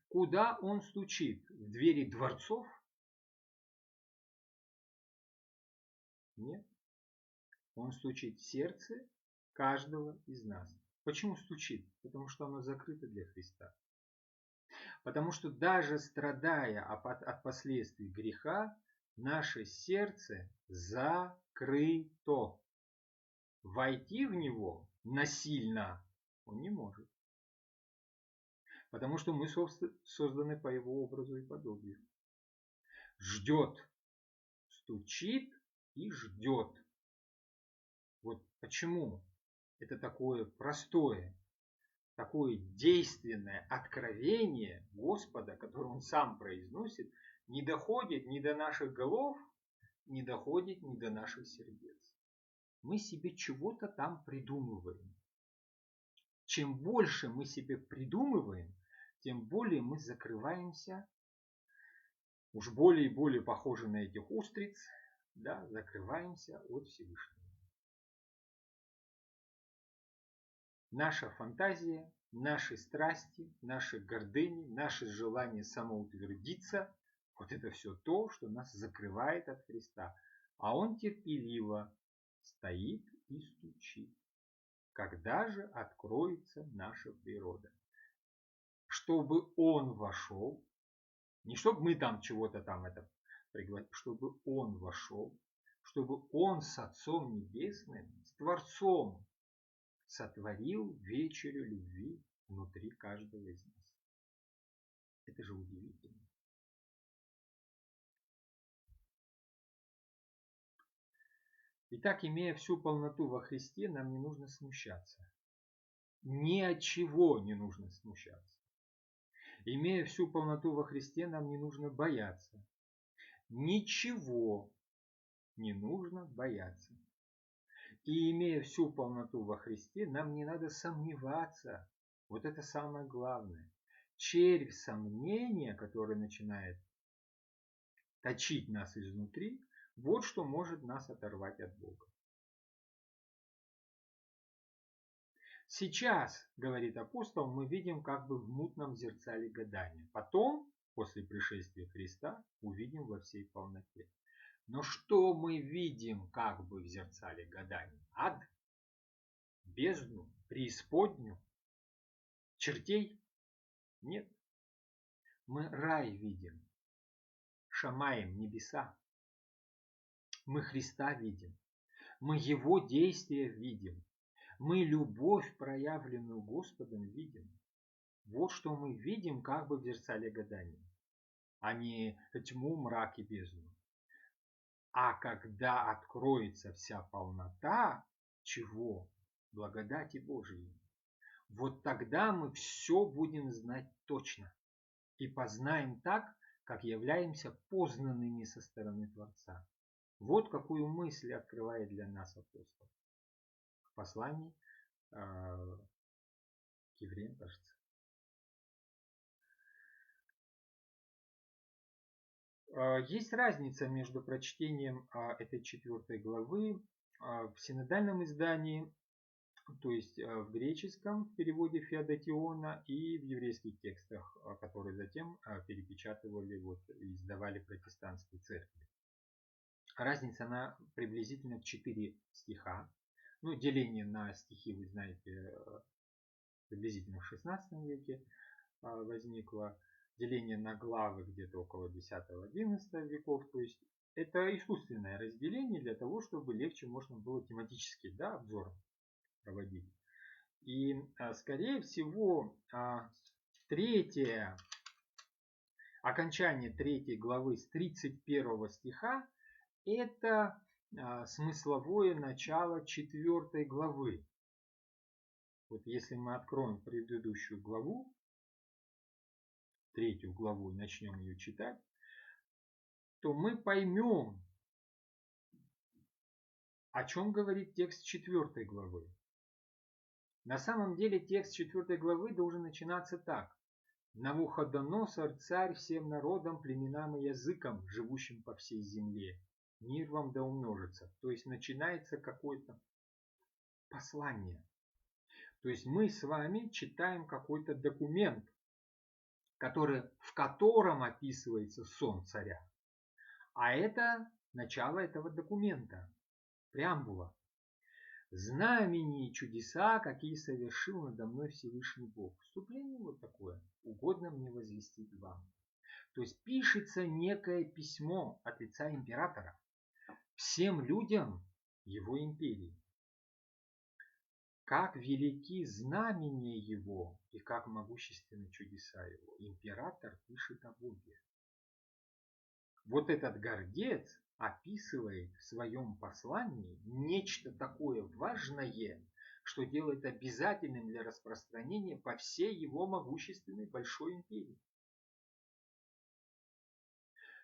Куда Он стучит? В двери дворцов? Нет. Он стучит в сердце каждого из нас. Почему стучит? Потому что оно закрыто для Христа. Потому что даже страдая от последствий греха, наше сердце закрыто. Войти в него насильно он не может. Потому что мы созданы по его образу и подобию. Ждет, стучит и ждет. Вот почему это такое простое, такое действенное откровение Господа, которое Он сам произносит, не доходит ни до наших голов, не доходит ни до наших сердец. Мы себе чего-то там придумываем. Чем больше мы себе придумываем, тем более мы закрываемся, уж более и более похожи на этих устриц, да, закрываемся от Всевышнего. Наша фантазия, наши страсти, наши гордыни, наши желания самоутвердиться, вот это все то, что нас закрывает от Христа. А Он терпеливо стоит и стучит. Когда же откроется наша природа? Чтобы Он вошел, не чтобы мы там чего-то там это пригласили, чтобы Он вошел, чтобы Он с Отцом Небесным, с Творцом сотворил вечерю любви внутри каждого из нас. Это же удивительно. Итак, имея всю полноту во Христе, нам не нужно смущаться. Ни от чего не нужно смущаться. Имея всю полноту во Христе, нам не нужно бояться. Ничего. не нужно бояться. И имея всю полноту во Христе, нам не надо сомневаться. Вот это самое главное. Червь сомнения, который начинает точить нас изнутри, вот что может нас оторвать от Бога. Сейчас, говорит апостол, мы видим как бы в мутном зеркале гадания. Потом, после пришествия Христа, увидим во всей полноте. Но что мы видим как бы в зеркале гадания? Ад? Бездну? Преисподнюю? Чертей? Нет. Мы рай видим. Шамаем, небеса. Мы Христа видим. Мы Его действия видим. Мы любовь, проявленную Господом, видим. Вот что мы видим как бы в зеркале гадания, а не тьму, мрак и бездну. А когда откроется вся полнота, чего? Благодати Божией. Вот тогда мы все будем знать точно. И познаем так, как являемся познанными со стороны Творца. Вот какую мысль открывает для нас апостол. В послании к евреям, кажется. Есть разница между прочтением этой 4 главы в синодальном издании, то есть в греческом в переводе Феодотиона, и в еврейских текстах, которые затем перепечатывали и издавали протестантские церкви. Разница она приблизительно в 4 стиха. Ну, деление на стихи, вы знаете, приблизительно в 16 веке возникло. Деление на главы где-то около 10-11 веков. То есть это искусственное разделение для того, чтобы легче можно было тематический обзор проводить. И скорее всего окончание 3 главы с 31 стиха это смысловое начало 4 главы. Вот если мы откроем предыдущую главу, 3 главу, и начнем ее читать, то мы поймем, о чем говорит текст 4 главы. На самом деле текст 4 главы должен начинаться так. Навуходоносор, царь всем народам, племенам и языкам, живущим по всей земле. Мир вам да умножится. То есть начинается какое-то послание. То есть мы с вами читаем какой-то документ, в котором описывается сон царя. А это начало этого документа, преамбула. Знамения и чудеса, какие совершил надо мной Всевышний Бог. Вступление вот такое. Угодно мне возвестить вам. То есть пишется некое письмо от лица императора всем людям его империи. Как велики знамения его и как могущественны чудеса его. Император пишет о Боге. Вот этот гордец описывает в своем послании нечто такое важное, что делает обязательным для распространения по всей его могущественной большой империи.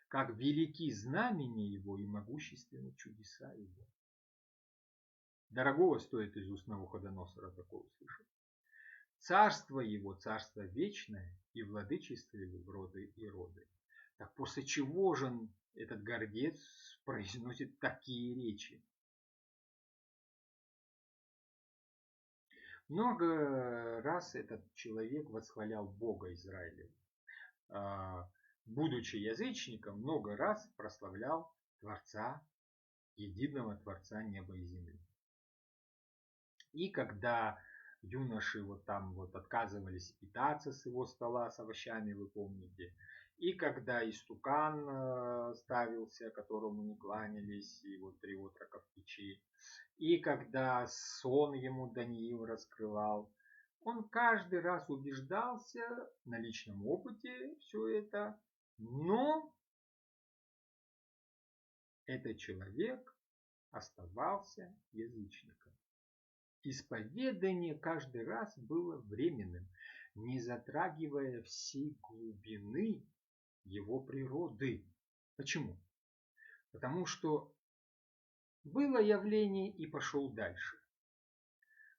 Как велики знамения его и могущественны чудеса его. Дорогого стоит из уст Навуходоносора такое услышать. Царство его, царство вечное, и владычество его в роды и роды. Так после чего же этот гордец произносит такие речи? Много раз этот человек восхвалял Бога Израиля. Будучи язычником, много раз прославлял Творца, единого Творца неба и земли. И когда юноши отказывались питаться с его стола, с овощами, вы помните, и когда истукан ставился, которому не кланялись, и 3 отрока в печи, и когда сон ему Даниил раскрывал, он каждый раз убеждался на личном опыте все это, но этот человек оставался язычником. Исповедание каждый раз было временным, не затрагивая всей глубины его природы. Почему? Потому что Было явление и пошел дальше.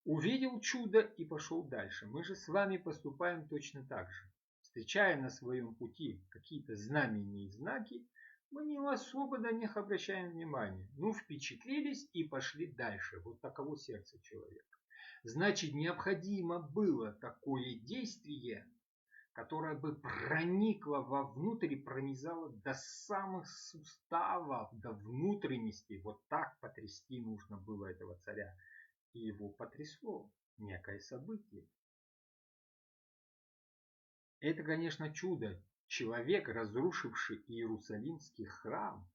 Увидел чудо и пошел дальше. Мы же с вами поступаем точно так же. Встречая на своем пути какие-то знамения и знаки, мы не особо на них обращаем внимание. Ну, впечатлились и пошли дальше. Вот таково сердце человека. Значит, необходимо было такое действие, которое бы проникло вовнутрь и пронизало до самых суставов, до внутренности. Вот так потрясти нужно было этого царя. И его потрясло некое событие. Это, конечно, чудо. Человек, разрушивший Иерусалимский храм,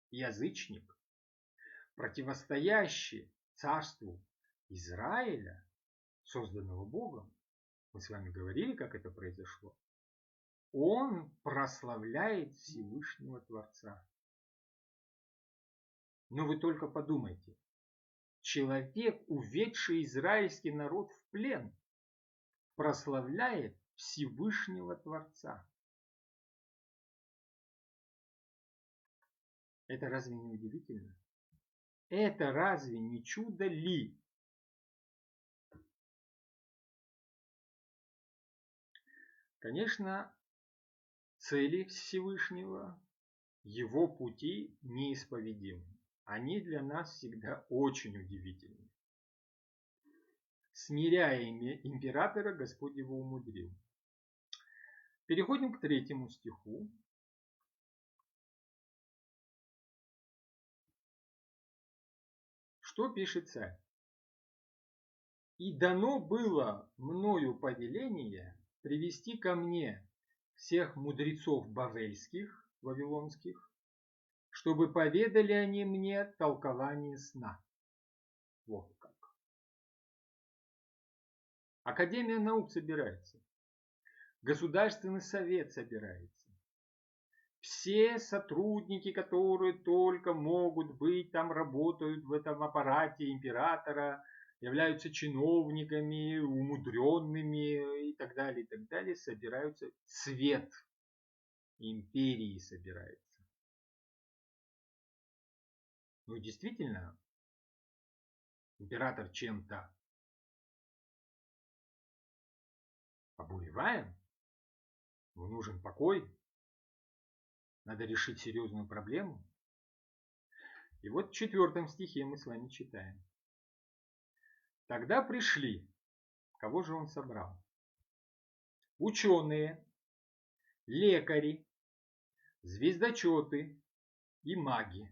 язычник, противостоящий царству Израиля, созданного Богом, мы с вами говорили, как это произошло, он прославляет Всевышнего Творца. Но вы только подумайте, человек, уведший израильский народ в плен, прославляет Всевышнего Творца. Это разве не удивительно? Это разве не чудо ли? Конечно, цели Всевышнего, его пути неисповедимы. Они для нас всегда очень удивительны. Смиряя императора, Господь его умудрил. Переходим к 3 стиху. Что пишет царь? «И дано было мною повеление привести ко мне всех мудрецов бавельских, вавилонских, чтобы поведали они мне толкование сна». Вот как. Академия наук собирается. Государственный совет собирается. Все сотрудники, которые только могут быть, там работают в этом аппарате императора, являются чиновниками, умудренными и так далее, собираются. Цвет империи собирается. Ну действительно, император чем-то обуреваем, ему нужен покой, надо решить серьезную проблему. И вот в 4 стихе мы с вами читаем. Тогда пришли, кого же он собрал? Ученые, лекари, звездочеты и маги.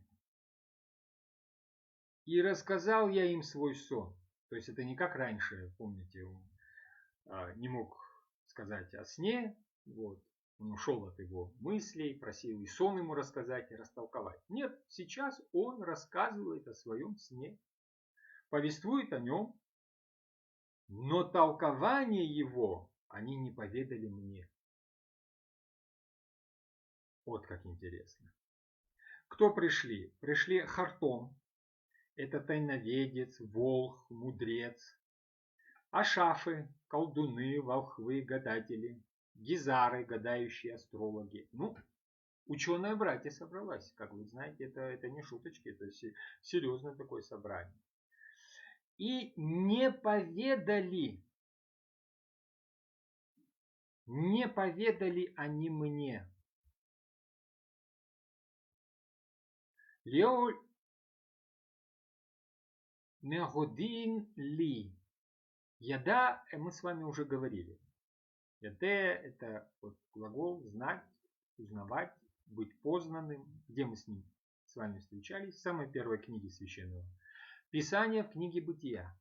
И рассказал я им свой сон. То есть это не как раньше, помните, он не мог сказать о сне, вот. Он ушел от его мыслей, просил и сон ему рассказать, и растолковать. Нет, сейчас он рассказывает о своем сне, повествует о нем, но толкование его они не поведали мне. Вот как интересно. Кто пришли? Пришли Хартон, это тайноведец, волх, мудрец. Ашафы, колдуны, волхвы, гадатели. Гизары, гадающие астрологи. Ну, ученое братья собралась. Как вы знаете, это не шуточки, это серьезное такое собрание. И не поведали они мне. Лео мегодин ли. Яда, мы с вами уже говорили. Яде – это вот глагол знать, узнавать, быть познанным. Где мы с вами встречались? В самой первой книге священного Писания, в книге Бытия.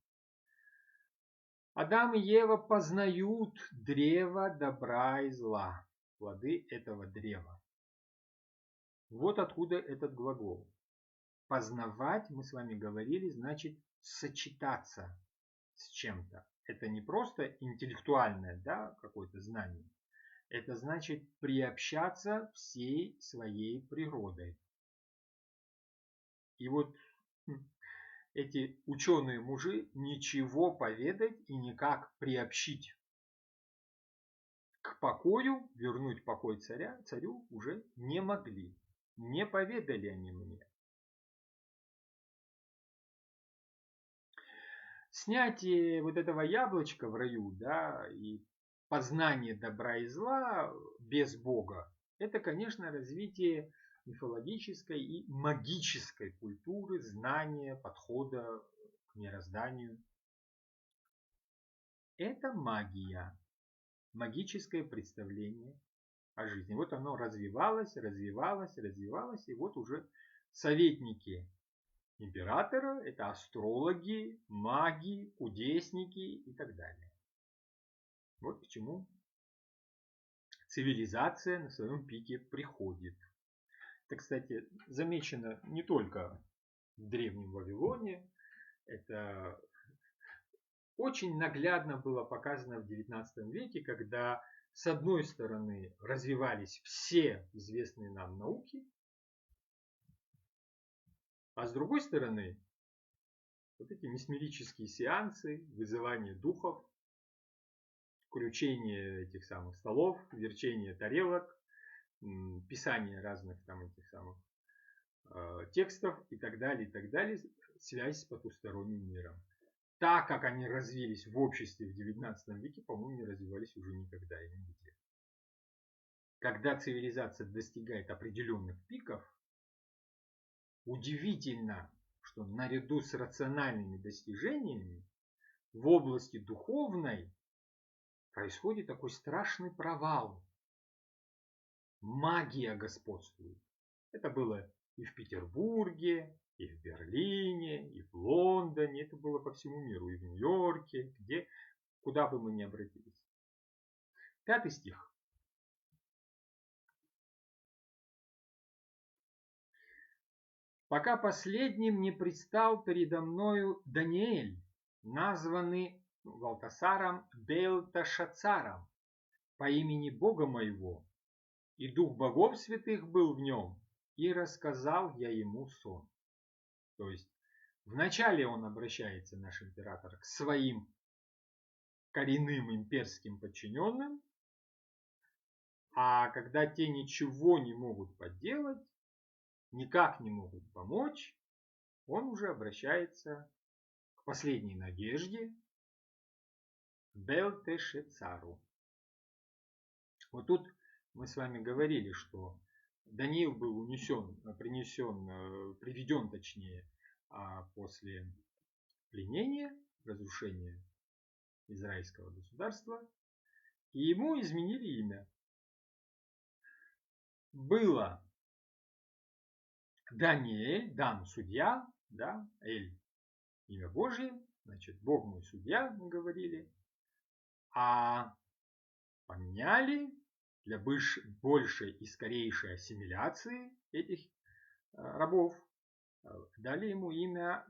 Адам и Ева познают древо добра и зла, плоды этого древа. Вот откуда этот глагол. Познавать, мы с вами говорили, значит сочетаться с чем-то. Это не просто интеллектуальное, да, какое-то знание. Это значит приобщаться всей своей природой. И вот эти ученые мужи ничего поведать и никак приобщить к покою, вернуть покой царю уже не могли. Не поведали они мне. снятие вот этого яблочка в раю, да, и познание добра и зла без Бога, это, конечно, развитие мифологической и магической культуры, знания, подхода к мирозданию. Это магия, магическое представление о жизни. Вот оно развивалось, и вот уже советники императора – это астрологи, маги, кудесники и так далее. Вот к чему цивилизация на своем пике приходит. Это, кстати, замечено не только в Древнем Вавилоне, это очень наглядно было показано в XIX веке, когда с одной стороны развивались все известные нам науки, а с другой стороны вот эти месмерические сеансы, вызывание духов, кручение этих самых столов, верчение тарелок, писание разных там этих самых текстов и так далее, связь с потусторонним миром. Так как они развились в обществе в XIX веке, по-моему, не развивались уже никогда и нигде. Когда цивилизация достигает определенных пиков, удивительно, что наряду с рациональными достижениями в области духовной происходит такой страшный провал. Магия господствует. Это было и в Петербурге, и в Берлине, и в Лондоне, это было по всему миру, и в Нью-Йорке, куда бы мы ни обратились. 5 стих. Пока последним не предстал передо мною Даниэль, названный Валтасаром Белташацаром по имени Бога моего, и дух богов святых был в нем, и рассказал я ему сон. То есть вначале он обращается, наш император, к своим коренным имперским подчиненным, а когда те ничего не могут поделать, никак не могут помочь, он уже обращается к последней надежде, к Белтешацару. Вот тут мы с вами говорили, что Даниил был приведен после пленения, разрушения израильского государства, и ему изменили имя. Было Даниэль, Дан судья, да, Эль имя Божье, значит, Бог мой судья, мы говорили, а поменяли для большей и скорейшей ассимиляции этих рабов, дали ему имя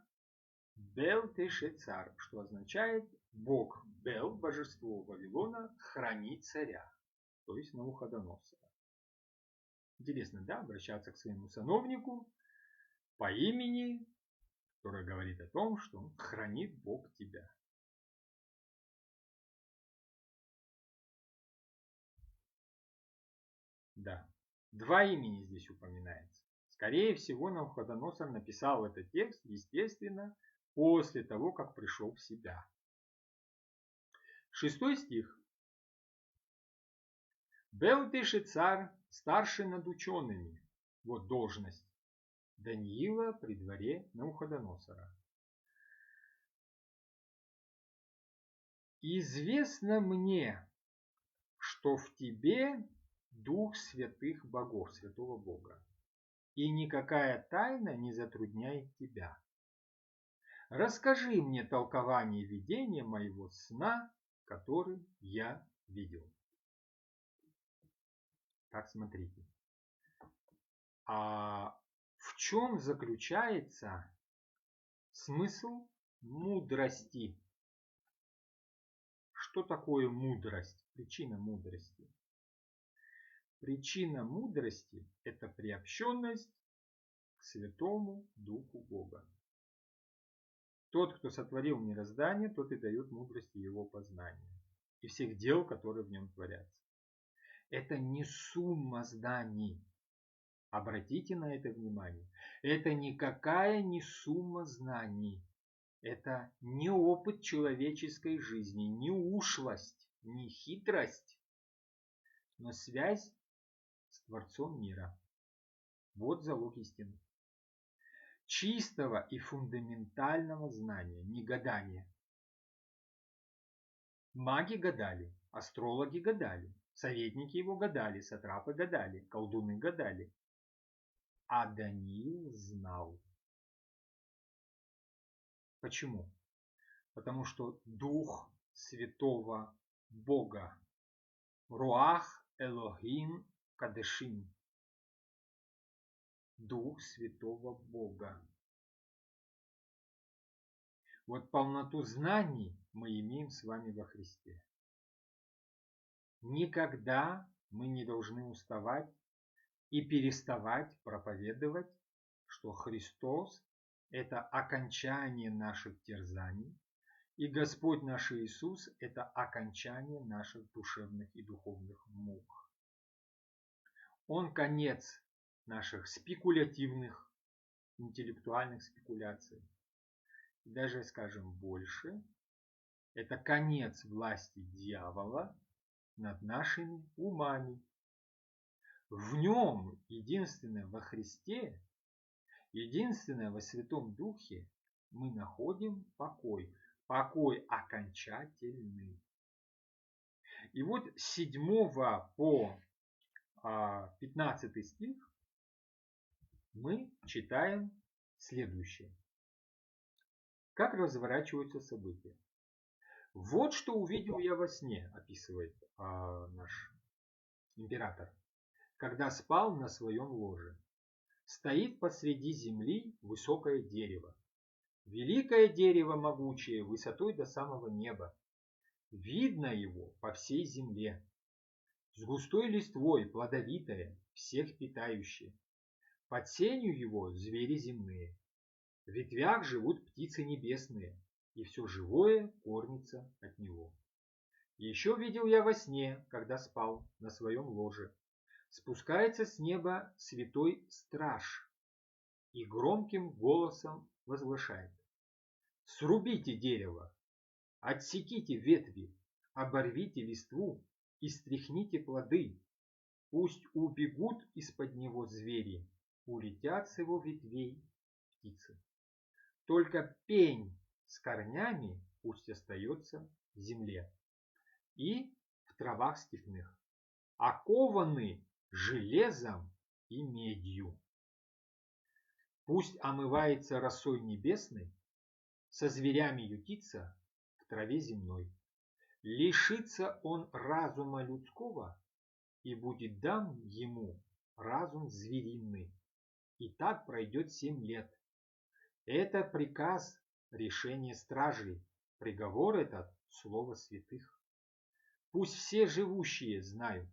Белтешацар, что означает Бог Бел, божество Вавилона, хранит царя, то есть Навуходоносора. Интересно, да, обращаться к своему сановнику по имени, которое говорит о том, что он хранит Бог тебя. Да, 2 имени здесь упоминается. Скорее всего, Навуходоносор написал этот текст, естественно, после того, как пришел в себя. 6 стих. Белтешацар, старший над учеными. Вот должность Даниила при дворе Навуходоносора. Известно мне, что в тебе дух святых богов, святого Бога, и никакая тайна не затрудняет тебя. Расскажи мне толкование видения моего сна, который я видел. Так, смотрите. А в чем заключается смысл мудрости? Что такое мудрость? Причина мудрости. Причина мудрости – это приобщенность к Святому Духу Бога. Тот, кто сотворил мироздание, тот и дает мудрость его познания и всех дел, которые в нем творятся. Это не сумма зданий. Обратите на это внимание. Это никакая не сумма знаний. Это не опыт человеческой жизни, не ушлость, не хитрость, но связь с Творцом мира. Вот залог истины. Чистого и фундаментального знания, не гадания. Маги гадали, астрологи гадали, советники его гадали, сатрапы гадали, колдуны гадали. А Даниил знал. Почему? Потому что Дух Святого Бога, Руах Элохим Кадешим, Дух Святого Бога. Вот полноту знаний мы имеем с вами во Христе. Никогда мы не должны уставать и переставать проповедовать, что Христос – это окончание наших терзаний, и Господь наш Иисус – это окончание наших душевных и духовных мук. Он конец наших спекулятивных, интеллектуальных спекуляций. И даже, скажем, больше, это конец власти дьявола над нашими умами. В нем, единственное во Христе, единственное во Святом Духе, мы находим покой. Покой окончательный. И вот с 7 по 15 стих мы читаем следующее. Как разворачиваются события. Вот что увидел я во сне, описывает наш император, когда спал на своем ложе. Стоит посреди земли высокое дерево. Великое дерево могучее, высотой до самого неба. Видно его по всей земле. С густой листвой, плодовитое, всех питающее. Под сенью его звери земные. В ветвях живут птицы небесные, и все живое кормится от него. Еще видел я во сне, когда спал на своем ложе. Спускается с неба святой страж и громким голосом возвышает. Срубите дерево, отсеките ветви, оборвите листву и стряхните плоды. Пусть убегут из-под него звери, улетят с его ветвей птицы. Только пень с корнями пусть остается в земле и в травах степных, окованы железом и медью. Пусть омывается росой небесной, со зверями ютится в траве земной. Лишится он разума людского, и будет дан ему разум звериный. И так пройдет 7 лет. Это приказ, решение стражей, приговор этот слово святых. Пусть все живущие знают,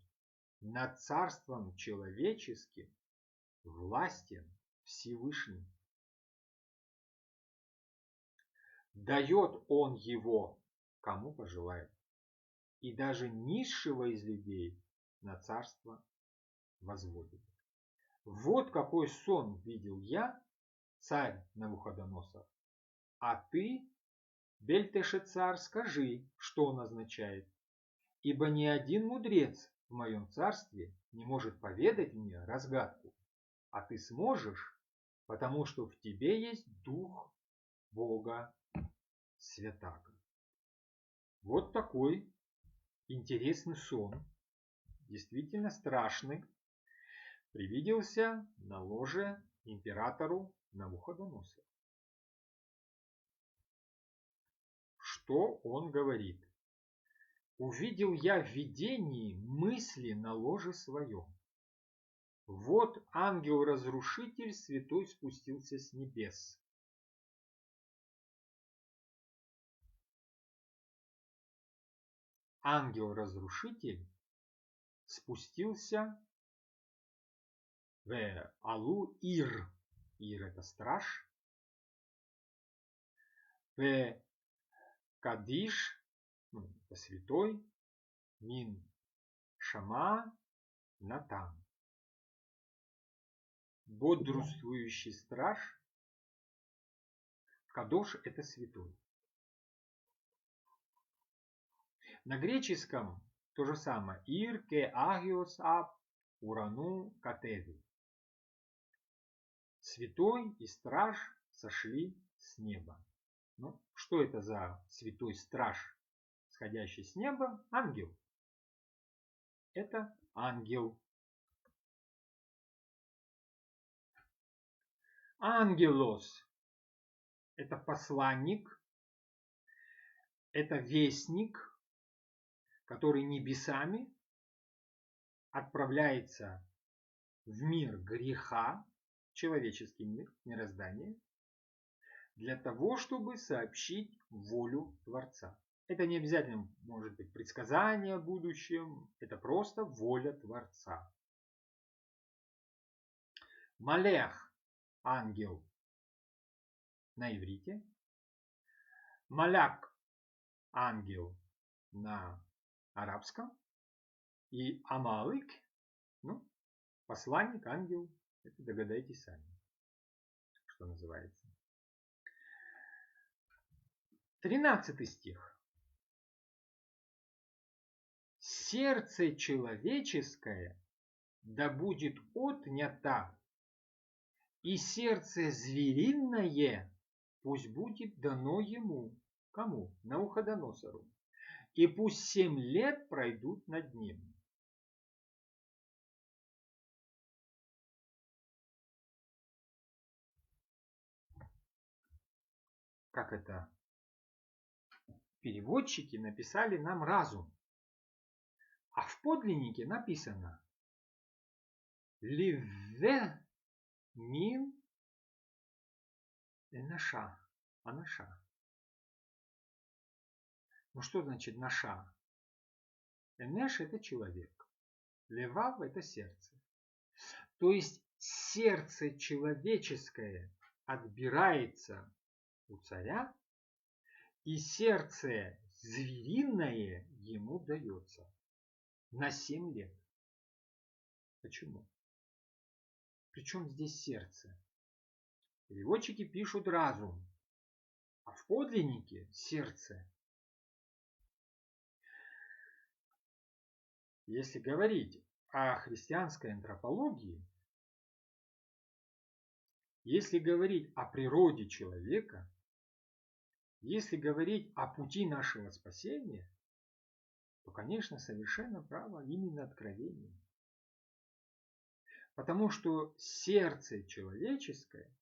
над царством человеческим властен Всевышний. Дает он его, кому пожелает, и даже низшего из людей на царство возводит. Вот какой сон видел я, царь Навуходоносор, а ты, Бельтешицар, скажи, что он означает, ибо ни один мудрец в моем царстве не может поведать мне разгадку, а ты сможешь, потому что в тебе есть дух Бога Святаго. Вот такой интересный сон, действительно страшный, привиделся на ложе императору Навуходоносору. Что он говорит? Увидел я в видении мысли на ложе своем. Вот ангел-разрушитель святой спустился с небес. Ангел-разрушитель спустился в Алу Ир. Ир это страж. В Кадиш, это святой. Мин Шама Натан. Бодрствующий страж, Кадош – это святой. На греческом то же самое. Ир ке агиос ап урану катеви. Святой и страж сошли с неба. Ну, что это за святой страж, сходящий с неба? Ангел. Это ангел. Ангелос – это посланник, это вестник, который небесами отправляется в мир греха, человеческий мир, мироздание, для того, чтобы сообщить волю Творца. Это не обязательно может быть предсказание о будущем, это просто воля Творца. Малех – ангел на иврите. Маляк – ангел на арабском. И Амалык, ну, посланник, ангел, это догадайтесь сами, что называется. 13 стих. Сердце человеческое да будет отнято, и сердце звериное пусть будет дано ему. Кому? Навуходоносору. И пусть 7 лет пройдут над ним. Как это? Переводчики написали нам разум. А в подлиннике написано Ливе мин энаша. Анаша. Ну что значит наша? Энеш это человек. Левав это сердце. То есть сердце человеческое отбирается у царя, и сердце звериное ему дается на 7 лет. Почему? Причем здесь сердце? Переводчики пишут разум, а в подлиннике сердце. Если говорить о христианской антропологии, если говорить о природе человека, если говорить о пути нашего спасения, то, конечно, совершенно право именно откровение. Потому что сердце человеческое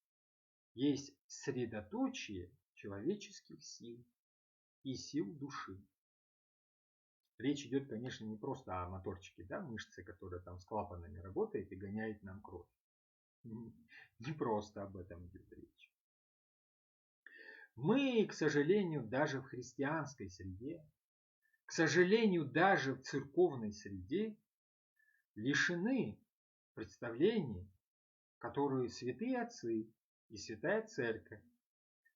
есть средоточие человеческих сил и сил души. Речь идет, конечно, не просто о моторчике, да, мышце, которая там с клапанами работает и гоняет нам кровь. Не просто об этом идет речь. Мы, к сожалению, даже в христианской среде, к сожалению, даже в церковной среде лишены представлений, которые святые отцы и святая церковь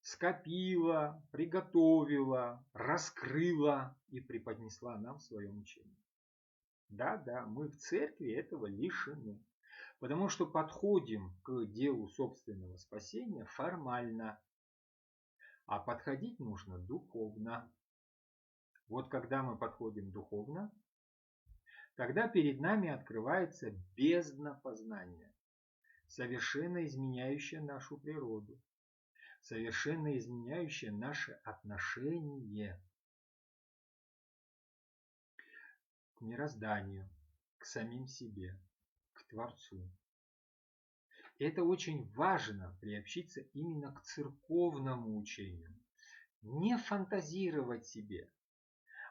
скопила, приготовила, раскрыла и преподнесла нам в своем учении. Да, мы в церкви этого лишены, потому что подходим к делу собственного спасения формально, а подходить нужно духовно. Вот когда мы подходим духовно, тогда перед нами открывается бездна познания, совершенно изменяющая нашу природу, совершенно изменяющее наше отношение к мирозданию, к самим себе, к Творцу. И это очень важно приобщиться именно к церковному учению. Не фантазировать себе,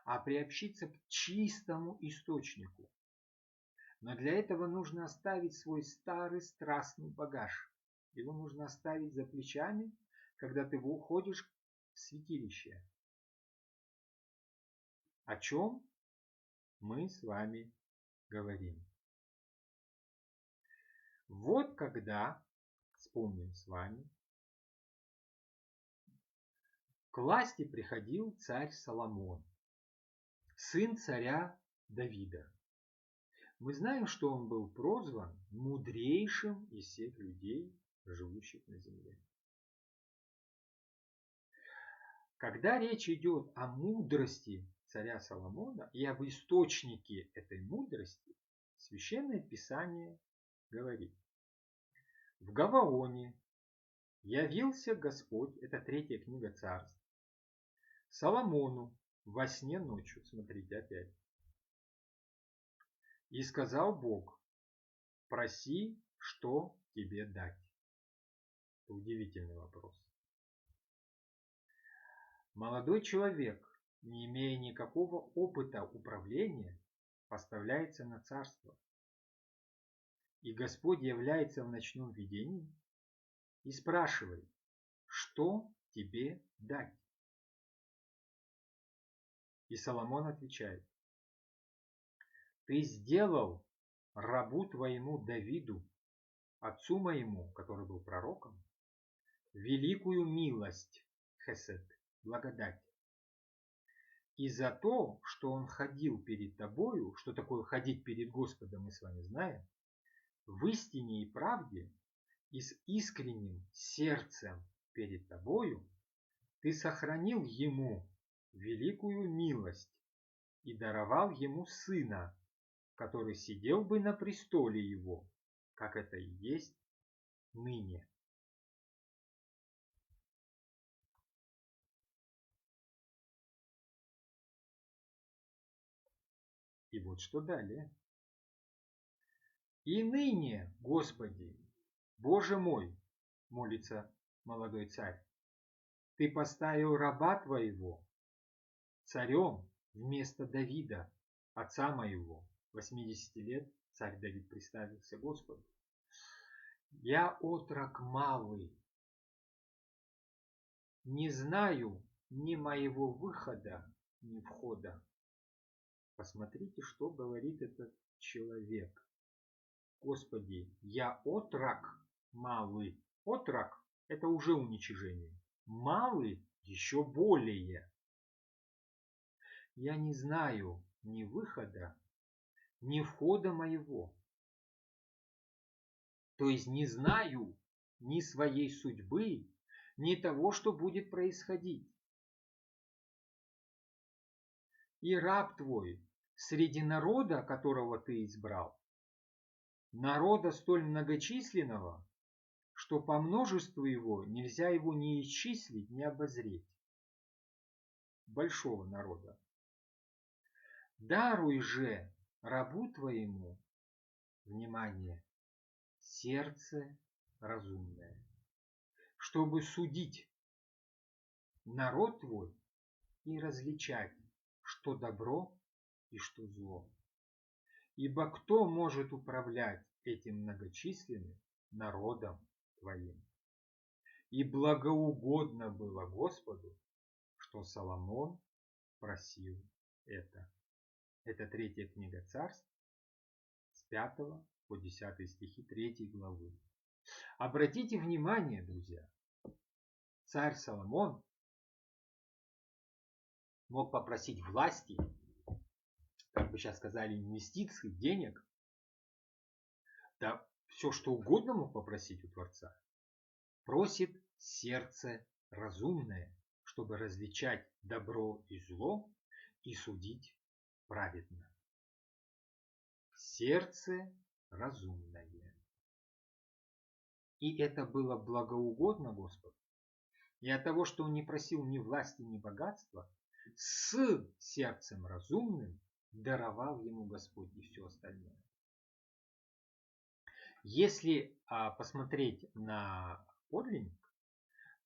а приобщиться к чистому источнику. Но для этого нужно оставить свой старый страстный багаж. Его нужно оставить за плечами, когда ты уходишь в святилище. О чем мы с вами говорим? Вот когда, вспомним с вами, к власти приходил царь Соломон, сын царя Давида. Мы знаем, что он был прозван мудрейшим из всех людей, живущих на земле. Когда речь идет о мудрости царя Соломона и об источнике этой мудрости, Священное Писание говорит: в Гаваоне явился Господь, это 3 книга Царств, Соломону во сне ночью, смотрите опять, и сказал Бог: проси, что тебе дать. Это удивительный вопрос. Молодой человек, не имея никакого опыта управления, поставляется на царство. И Господь является в ночном видении и спрашивает: что тебе дать? И Соломон отвечает: ты сделал рабу твоему Давиду, отцу моему, который был пророком, великую милость, хесед, благодать. И за то, что он ходил перед тобою, что такое ходить перед Господом, мы с вами знаем, в истине и правде и с искренним сердцем перед тобою, ты сохранил ему великую милость и даровал ему сына, который сидел бы на престоле его, как это и есть ныне. И вот что далее. И ныне, Господи, Боже мой, молится молодой царь, ты поставил раба твоего царем вместо Давида, отца моего. 80 лет царь Давид представился Господу. Я отрок малый, не знаю ни моего выхода, ни входа. Посмотрите, что говорит этот человек. Господи, я отрок малый. Отрок – это уже уничижение. Малый – еще более. Я не знаю ни выхода, ни входа моего. То есть не знаю ни своей судьбы, ни того, что будет происходить. И раб твой среди народа, которого ты избрал, народа столь многочисленного, что по множеству его нельзя его ни исчислить, ни обозреть. Большого народа. Даруй же рабу твоему, внимание, сердце разумное, чтобы судить народ твой и различать, что добро и что зло. Ибо кто может управлять этим многочисленным народом твоим? И благоугодно было Господу, что Соломон просил это. Это 3 книга Царств, с 5 по 10 стихи 3 главы. Обратите внимание, друзья, царь Соломон мог попросить власти, как бы сейчас сказали, инвестиций, денег, да все что угодно мог попросить у Творца. Просит сердце разумное, чтобы различать добро и зло и судить праведно. Сердце разумное. И это было благоугодно Господу. И от того, что он не просил ни власти, ни богатства, с сердцем разумным даровал ему Господь и все остальное. Если посмотреть на подлинник,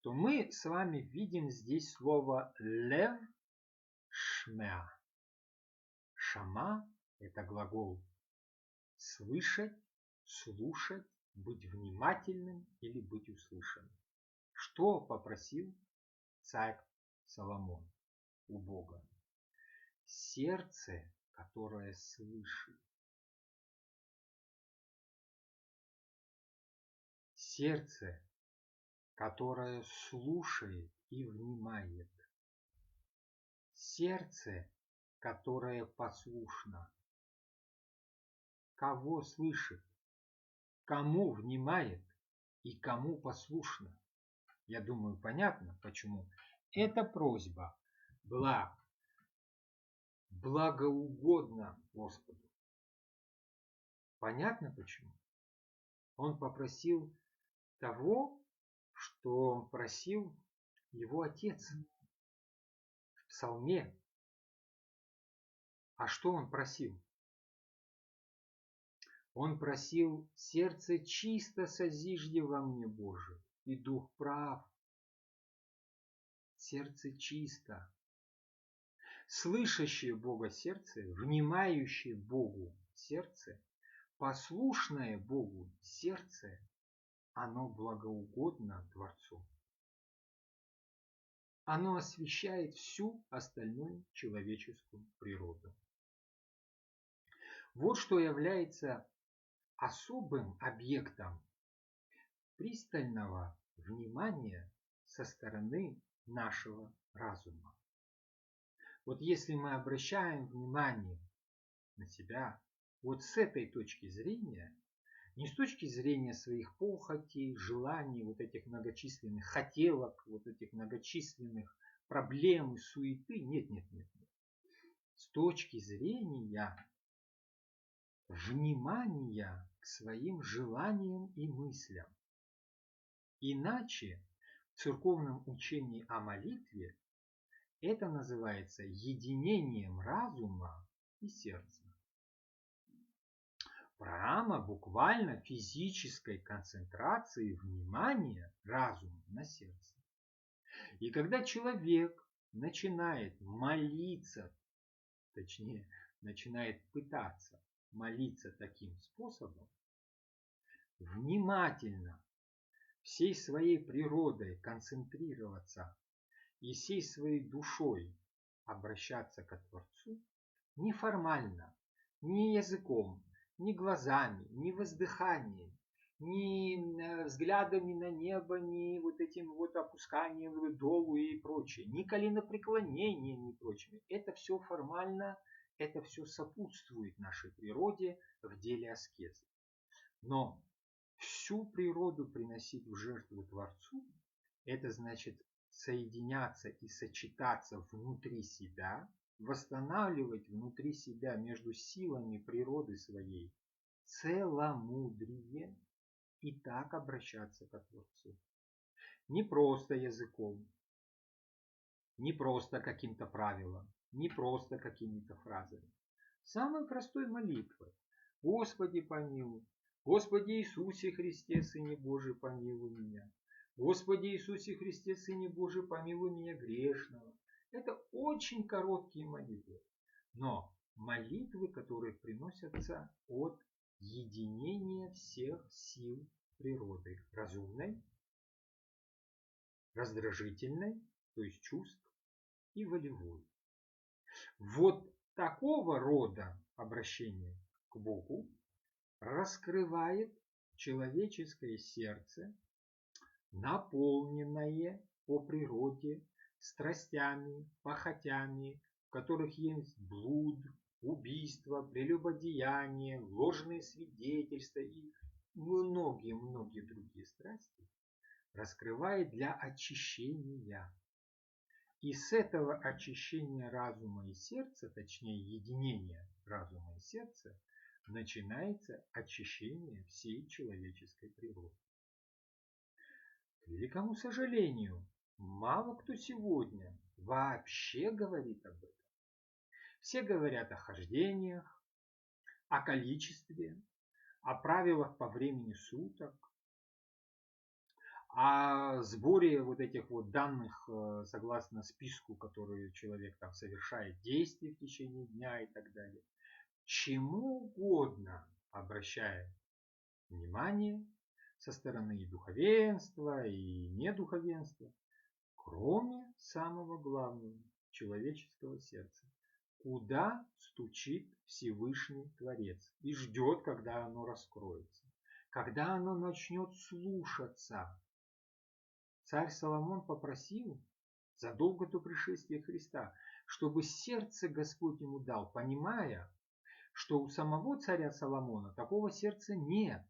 то мы с вами видим здесь слово лев шмеа. Шама – это глагол слышать, слушать, быть внимательным или быть услышанным. Что попросил царь Соломон у Бога? Сердце, которое слышит. Сердце, которое слушает и внимает. Сердце, которое послушно. Кого слышит, кому внимает и кому послушно. Я думаю, понятно, почему Эта просьба была благоугодна Господу. Понятно почему? Он попросил того, что просил его отец в псалме. А что он просил? Он просил: сердце чисто созижди во мне, Боже, и дух прав. Сердце чисто. Слышащее Бога сердце, внимающее Богу сердце, послушное Богу сердце, оно благоугодно Творцу. Оно освещает всю остальную человеческую природу. Вот что является особым объектом пристального внимания со стороны нашего разума. Вот если мы обращаем внимание на себя вот с этой точки зрения, не с точки зрения своих похотей, желаний, вот этих многочисленных хотелок, вот этих многочисленных проблем и суеты, нет. С точки зрения внимания к своим желаниям и мыслям. Иначе в церковном учении о молитве это называется единением разума и сердца. Прямо буквально физической концентрации внимания разума на сердце. И когда человек начинает молиться, точнее, начинает пытаться молиться таким способом, внимательно, всей своей природой концентрироваться и всей своей душой обращаться ко Творцу, неформально, не языком, не глазами, не воздыханием, ни взглядами на небо, ни вот этим вот опусканием долу и прочее, ни коленопреклонением, ни прочими. Это все формально, это все сопутствует нашей природе в деле аскезы. Но всю природу приносить в жертву Творцу, это значит соединяться и сочетаться внутри себя, восстанавливать внутри себя между силами природы своей целомудрие и так обращаться к Творцу. Не просто языком, не просто каким-то правилом, не просто какими-то фразами. Самой простой молитвой: Господи, помилуй, Господи Иисусе Христе, Сыне Божий, помилуй меня. Господи Иисусе Христе, Сыне Божий, помилуй меня грешного. Это очень короткие молитвы, но молитвы, которые приносятся от единения всех сил природы: разумной, раздражительной, то есть чувств, и волевой. Вот такого рода обращение к Богу раскрывает человеческое сердце, наполненное по природе страстями, похотями, в которых есть блуд, убийство, прелюбодеяние, ложные свидетельства и многие другие страсти, раскрывает для очищения. И с этого очищения разума и сердца, точнее единения разума и сердца, начинается очищение всей человеческой природы. К великому сожалению, мало кто сегодня вообще говорит об этом. Все говорят о хождениях, о количестве, о правилах по времени суток, о сборе вот этих вот данных согласно списку, который человек там совершает действия в течение дня и так далее. Чему угодно обращая внимание со стороны и духовенства, и недуховенства, кроме самого главного — человеческого сердца, куда стучит Всевышний Творец и ждет, когда оно раскроется, когда оно начнет слушаться. Царь Соломон попросил задолго до пришествия Христа, чтобы сердце Господь ему дал, понимая, что у самого царя Соломона такого сердца нет.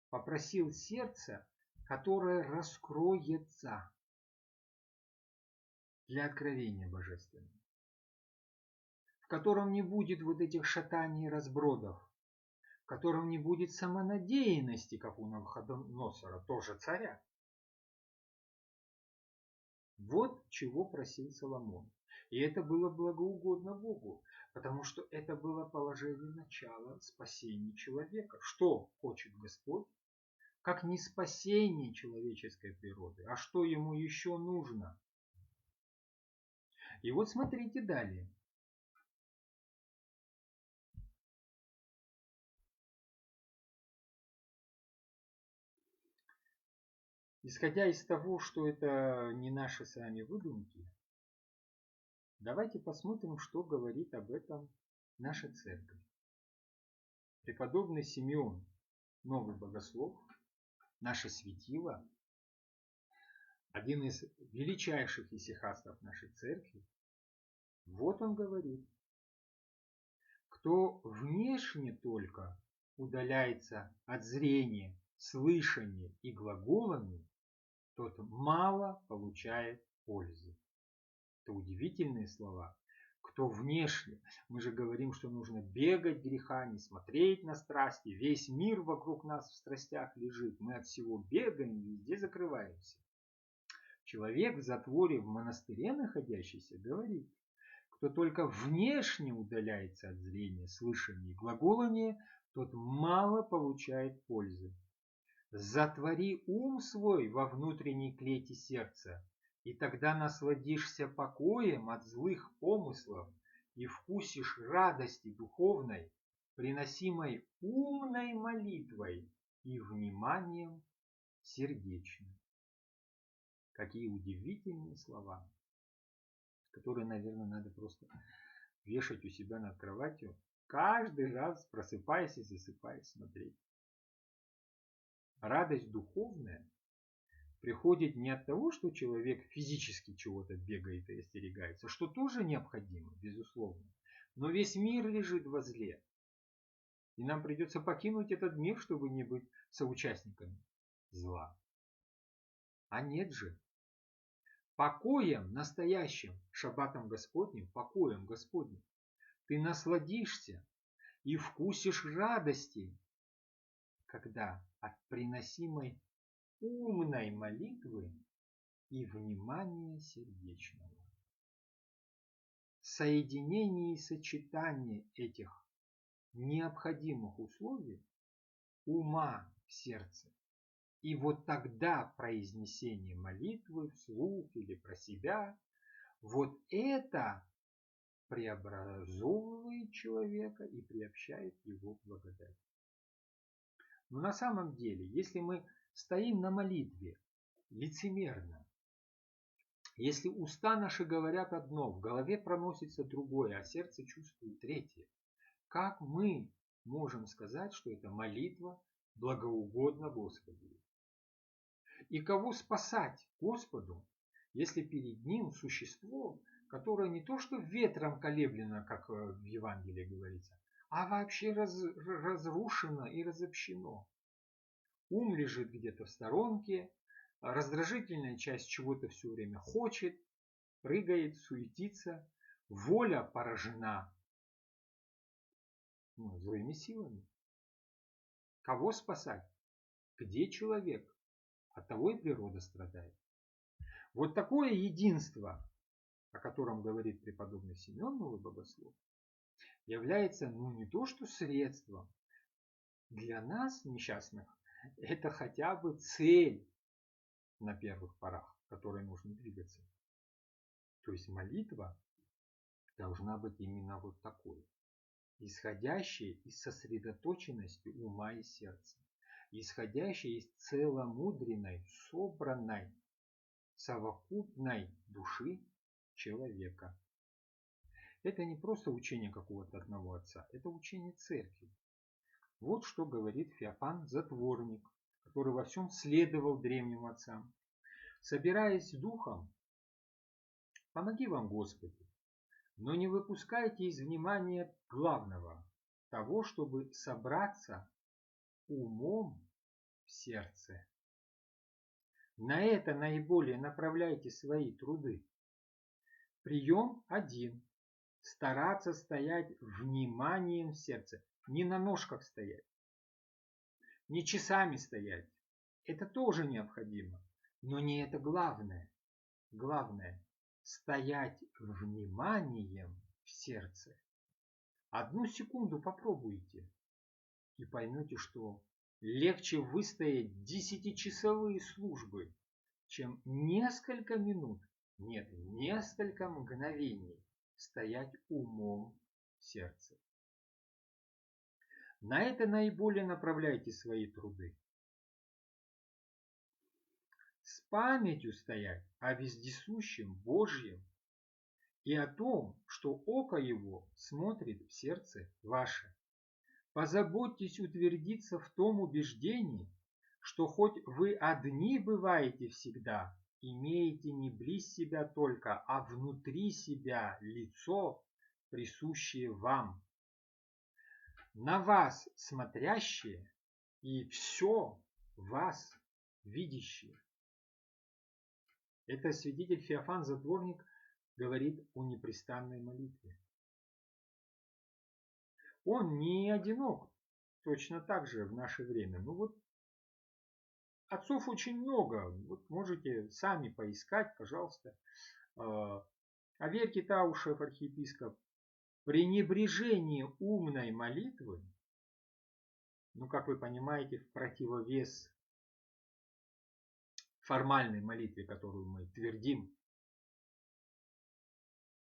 Попросил сердце, которое раскроется. для откровения божественного, в котором не будет вот этих шатаний и разбродов, в котором не будет самонадеянности, как у Навуходоносора, тоже царя. Вот чего просил Соломон. И это было благоугодно Богу, потому что это было положение начала спасения человека. Что хочет Господь? Как не спасение человеческой природы, а что ему еще нужно? И вот смотрите далее. Исходя из того, что это не наши с вами выдумки, давайте посмотрим, что говорит об этом наша церковь. Преподобный Симеон, новый богослов, наше светило, один из величайших исихастов нашей церкви, вот он говорит: кто внешне только удаляется от зрения, слышания и глаголания, тот мало получает пользы. Это удивительные слова. Кто внешне, мы же говорим, что нужно бегать греха, не смотреть на страсти. Весь мир вокруг нас в страстях лежит. Мы от всего бегаем, везде закрываемся. Человек в затворе, в монастыре находящийся, говорит: кто только внешне удаляется от зрения, слышания и глаголания, тот мало получает пользы. Затвори ум свой во внутренней клете сердца, и тогда насладишься покоем от злых помыслов и вкусишь радости духовной, приносимой умной молитвой и вниманием сердечным. Какие удивительные слова, которые, наверное, надо просто вешать у себя над кроватью, каждый раз просыпаясь и засыпая, смотреть. Радость духовная приходит не от того, что человек физически чего-то бегает и остерегается, что тоже необходимо, безусловно. Но весь мир лежит во зле. И нам придется покинуть этот мир, чтобы не быть соучастниками зла. А нет же. Покоем настоящим, шаббатом Господним, покоем Господним, ты насладишься и вкусишь радости, когда от приносимой умной молитвы и внимания сердечного. Соединение и сочетание этих необходимых условий ума в сердце. И вот тогда произнесение молитвы вслух или про себя, вот это преобразовывает человека и приобщает его к благодати. Но на самом деле, если мы стоим на молитве лицемерно, если уста наши говорят одно, в голове проносится другое, а сердце чувствует третье, как мы можем сказать, что эта молитва благоугодна Господу? И кого спасать Господу, если перед Ним существо, которое не то что ветром колеблено, как в Евангелии говорится, а вообще разрушено и разобщено? Ум лежит где-то в сторонке, раздражительная часть чего-то все время хочет, прыгает, суетится, воля поражена злыми силами. Кого спасать? Где человек? От того и природа страдает. Вот такое единство, о котором говорит преподобный Симеон, новый богослов, является не то что средством. Для нас, несчастных, это хотя бы цель на первых порах, к которой нужно двигаться. То есть молитва должна быть именно вот такой, исходящая из сосредоточенности ума и сердца, исходящая из целомудренной, собранной, совокупной души человека. Это не просто учение какого-то одного отца, это учение церкви. Вот что говорит Феофан Затворник, который во всем следовал древним отцам. Собираясь духом, помоги вам, Господи, но не выпускайте из внимания главного, того, чтобы собраться умом в сердце. На это наиболее направляйте свои труды. Прием один. Стараться стоять вниманием в сердце. Не на ножках стоять. Не часами стоять. Это тоже необходимо. Но не это главное. Главное – стоять вниманием в сердце. 1 секунду попробуйте. И поймете, что легче выстоять 10-часовые службы, чем несколько минут, нет, несколько мгновений стоять умом в сердце. На это наиболее направляйте свои труды. С памятью стоять о вездесущем Божьем и о том, что око Его смотрит в сердце ваше. Позаботьтесь утвердиться в том убеждении, что хоть вы одни бываете всегда, имеете не близ себя только, а внутри себя лицо, присущее вам, на вас смотрящее и все вас видящее. Это святитель Феофан Затворник говорит о непрестанной молитве. Он не одинок, точно так же в наше время. Ну вот отцов очень много, вот можете сами поискать, пожалуйста. Аверкий Таушев, архиепископ, пренебрежение умной молитвы, ну как вы понимаете, в противовес формальной молитве, которую мы твердим.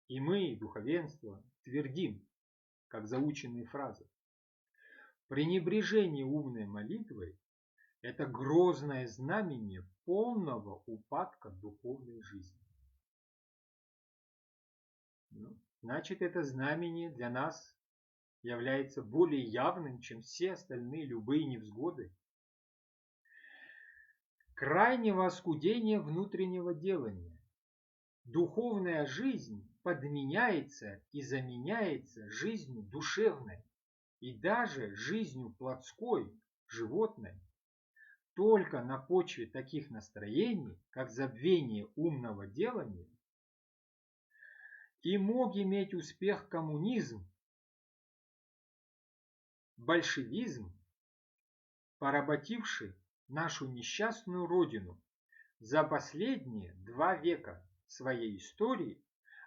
И мы, духовенство, твердим, как заученные фразы. Пренебрежение умной молитвой – это грозное знамение полного упадка духовной жизни. Значит, это знамение для нас является более явным, чем все остальные любые невзгоды. Крайнего оскудения внутреннего делания. Духовная жизнь подменяется и заменяется жизнью душевной и даже жизнью плотской, животной. Только на почве таких настроений, как забвение умного делания, и мог иметь успех коммунизм, большевизм, поработивший нашу несчастную родину за последние 2 века своей истории,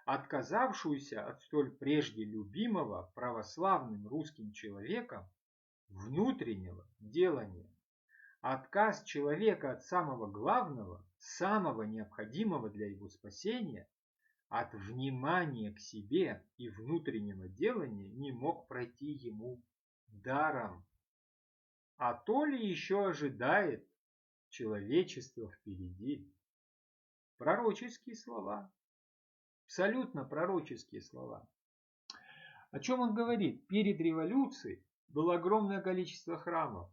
отказавшуюся от столь прежде любимого православным русским человеком внутреннего делания. Отказ человека от самого главного, самого необходимого для его спасения, от внимания к себе и внутреннего делания не мог пройти ему даром. А то ли еще ожидает человечество впереди. Пророческие слова. Абсолютно пророческие слова. О чем он говорит? Перед революцией было огромное количество храмов.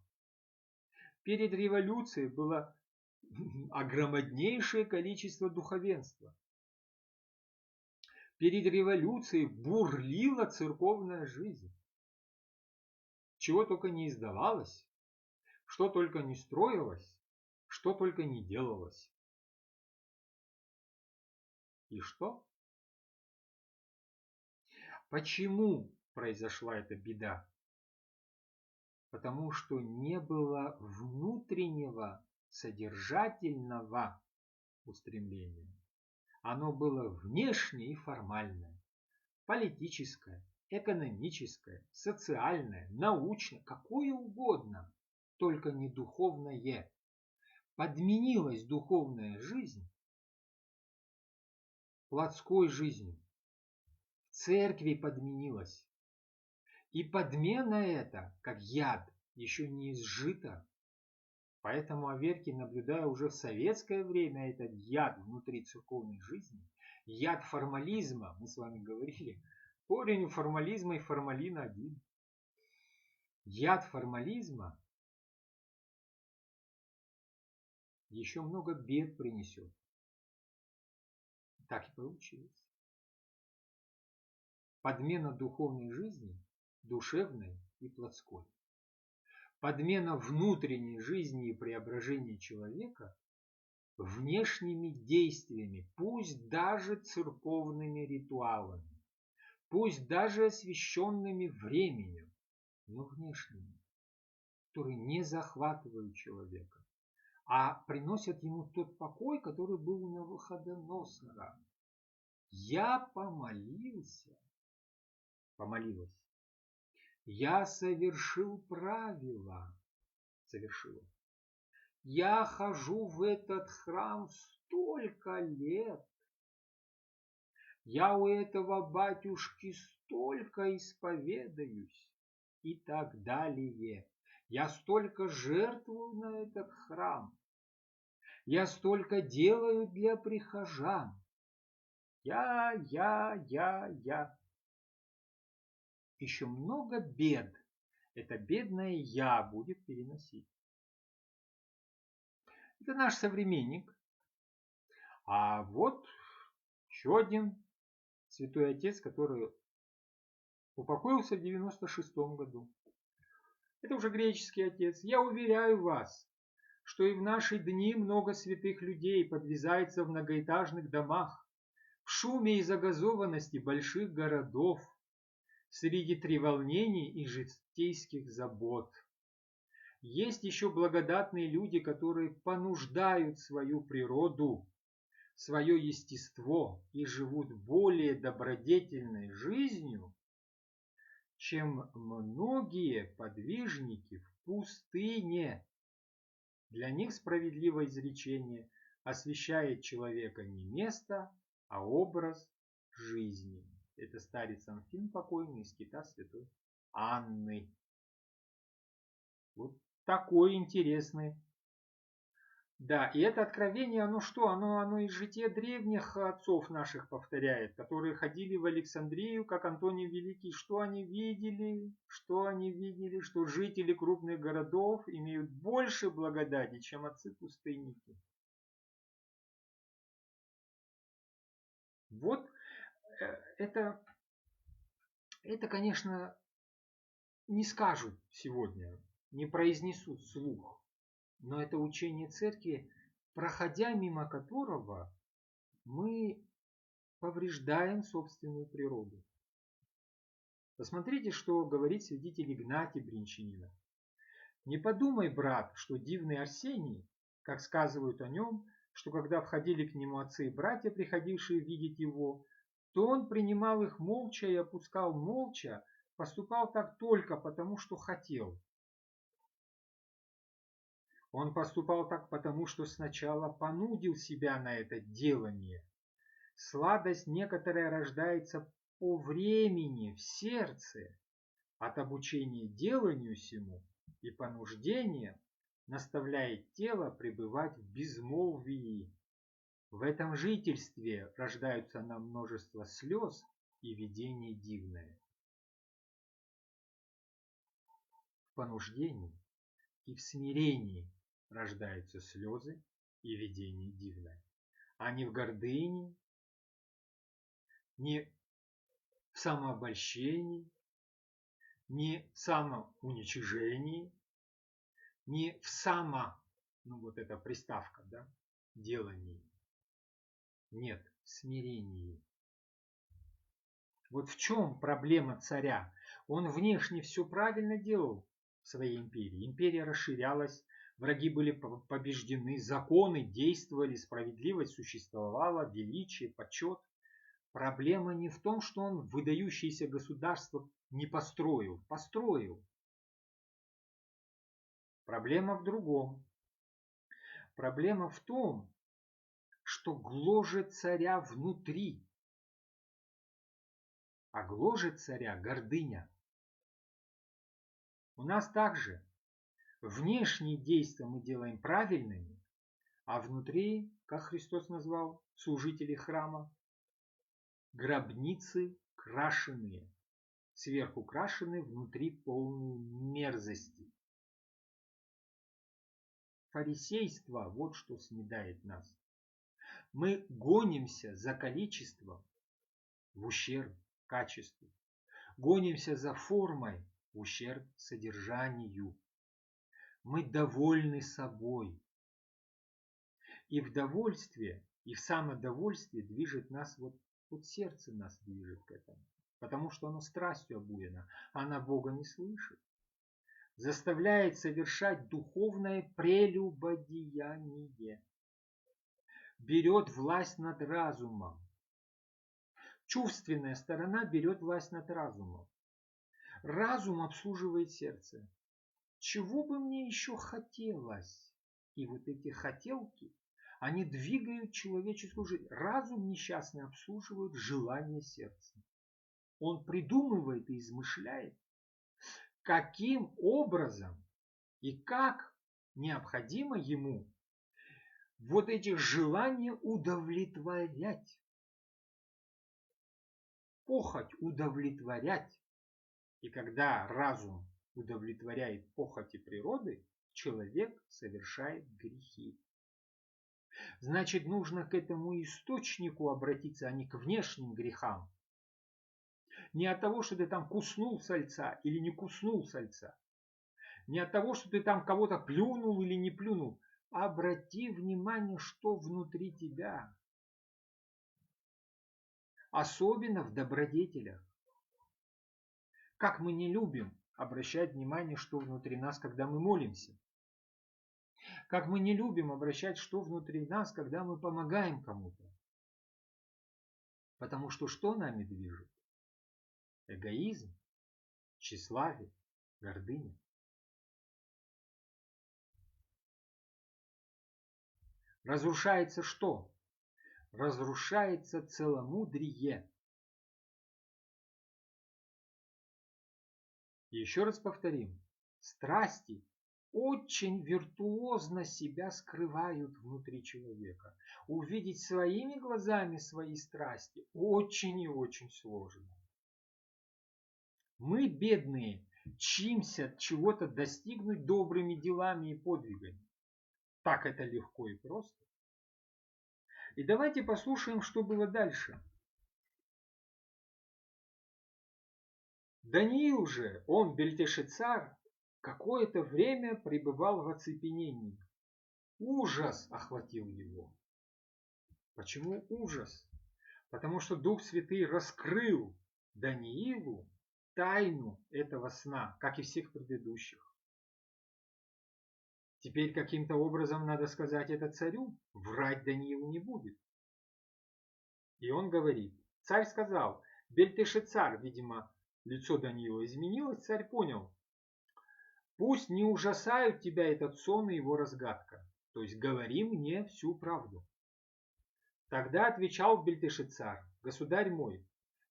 Перед революцией было огромнейшее количество духовенства. Перед революцией бурлила церковная жизнь. Чего только не издавалось, что только не строилось, что только не делалось. И что? Почему произошла эта беда? Потому что не было внутреннего содержательного устремления. Оно было внешнее и формальное, политическое, экономическое, социальное, научное, какое угодно, только не духовное. Подменилась духовная жизнь плотской жизнью. Церкви подменилась. И подмена эта, как яд, еще не изжита. Поэтому Аверкий, наблюдая уже в советское время этот яд внутри церковной жизни, яд формализма, мы с вами говорили, корень формализма и формалин один. Яд формализма еще много бед принесет. Так и получилось. Подмена духовной жизни, душевной и плотской. Подмена внутренней жизни и преображения человека внешними действиями, пусть даже церковными ритуалами, пусть даже освященными временем, но внешними, которые не захватывают человека, а приносят ему тот покой, который был у Навуходоносора. Я помолился, помолилась. Я совершил правила, совершила. Я хожу в этот храм столько лет. Я у этого батюшки столько исповедаюсь и так далее. Я столько жертвую на этот храм. Я столько делаю для прихожан. Я. Еще много бед это бедное я будет переносить. Это наш современник. А вот еще один святой отец, который упокоился в 96-м году. Это уже греческий отец. Я уверяю вас, что и в наши дни много святых людей подвязается в многоэтажных домах, в шуме и загазованности больших городов, среди треволнений и житейских забот. Есть еще благодатные люди, которые понуждают свою природу, свое естество и живут более добродетельной жизнью, чем многие подвижники в пустыне. Для них справедливое изречение освящает человека не место, а образ жизни. Это старец Анфим покойный из Кита святой Анны. Вот такой интересный. Да, и это откровение, оно что? Оно из жития древних отцов наших повторяет, которые ходили в Александрию, как Антоний Великий. Что они видели? Что жители крупных городов имеют больше благодати, чем отцы-пустынники. Вот это, конечно, не скажут сегодня, не произнесут вслух. Но это учение церкви, проходя мимо которого мы повреждаем собственную природу. Посмотрите, что говорит святитель Игнатий Бринчанинов. Не подумай, брат, что дивный Арсений, как сказывают о нем, что когда входили к нему отцы и братья, приходившие видеть его, то он принимал их молча и опускал молча, поступал так только потому, что хотел. Он поступал так потому, что сначала понудил себя на это делание. Сладость некоторая рождается по времени в сердце от обучения деланию сему и понуждения наставляет тело пребывать в безмолвии. В этом жительстве рождаются нам множество слез и видение дивное. В понуждении и в смирении рождаются слезы и видение дивное, а не в гордыне, не в самообольщении, не в самоуничижении, не в вот эта приставка, да, делании. Нет, в смирении. Вот в чем проблема царя? Он внешне все правильно делал в своей империи. Империя расширялась, враги были побеждены, законы действовали, справедливость существовала, величие, почет. Проблема не в том, что он выдающееся государство не построил. Построил. Проблема в другом. Проблема в том, что гложет царя внутри. А гложет царя гордыня. У нас также внешние действия мы делаем правильными, а внутри, как Христос назвал служителей храма, гробницы крашеные, сверху крашеные, внутри полные мерзости. Фарисейство, вот что снедает нас. Мы гонимся за количеством в ущерб качеству. Гонимся за формой в ущерб содержанию. Мы довольны собой. И в довольстве, и в самодовольстве движет нас, вот сердце нас движет к этому. Потому что оно страстью обуяно, она Бога не слышит. Заставляет совершать духовное прелюбодеяние. Берет власть над разумом. Чувственная сторона берет власть над разумом. Разум обслуживает сердце. Чего бы мне еще хотелось? И вот эти хотелки, они двигают человеческую жизнь. Разум несчастный обслуживает желание сердца. Он придумывает и измышляет, каким образом и как необходимо ему вот эти желания удовлетворять. Похоть удовлетворять. И когда разум удовлетворяет похоти природы, человек совершает грехи. Значит, нужно к этому источнику обратиться, а не к внешним грехам. Не от того, что ты там куснул сальца или не куснул сальца. Не от того, что ты там кого-то плюнул или не плюнул. Обрати внимание, что внутри тебя. Особенно в добродетелях. Как мы не любим обращать внимание, что внутри нас, когда мы молимся. Как мы не любим обращать, что внутри нас, когда мы помогаем кому-то. Потому что нами движет? Эгоизм, тщеславие, гордыня. Разрушается что? Разрушается целомудрие. И еще раз повторим. Страсти очень виртуозно себя скрывают внутри человека. Увидеть своими глазами свои страсти очень и очень сложно. Мы, бедные, чимся чего-то достигнуть добрыми делами и подвигами. Так это легко и просто. И давайте послушаем, что было дальше. Даниил же, он, Бельтешицар, какое-то время пребывал в оцепенении. Ужас охватил его. Почему ужас? Потому что Дух Святый раскрыл Даниилу тайну этого сна, как и всех предыдущих. Теперь каким-то образом надо сказать это царю, врать Даниилу не будет. И он говорит, царь сказал, Бельтешицар, видимо, лицо Даниила изменилось, царь понял, пусть не ужасают тебя этот сон и его разгадка, то есть говори мне всю правду. Тогда отвечал Бельтешицар, государь мой,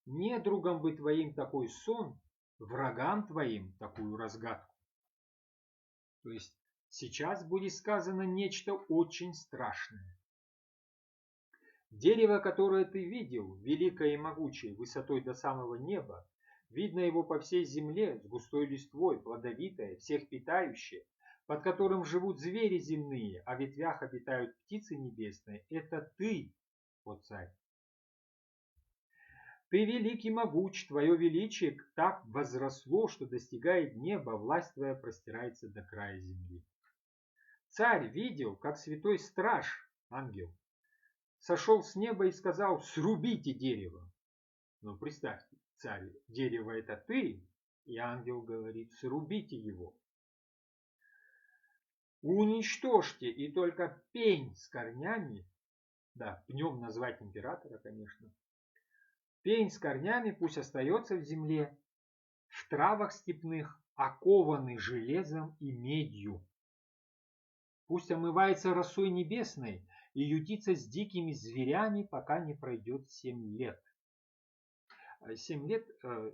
недругом бы твоим такой сон, врагам твоим такую разгадку. То есть сейчас будет сказано нечто очень страшное. Дерево, которое ты видел, великое и могучее, высотой до самого неба, видно его по всей земле, с густой листвой, плодовитое, всех питающее, под которым живут звери земные, а в ветвях обитают птицы небесные, это ты, о царь. Ты велик и могуч, твое величие так возросло, что достигает неба, власть твоя простирается до края земли. Царь видел, как святой страж, ангел, сошел с неба и сказал, срубите дерево. Ну, представьте, царь, дерево это ты, и ангел говорит, срубите его. Уничтожьте, и только пень с корнями, да, пнем назвать императора, конечно, пень с корнями пусть остается в земле, в травах степных, окованный железом и медью. Пусть омывается росой небесной и ютится с дикими зверями, пока не пройдет 7 лет. 7 лет,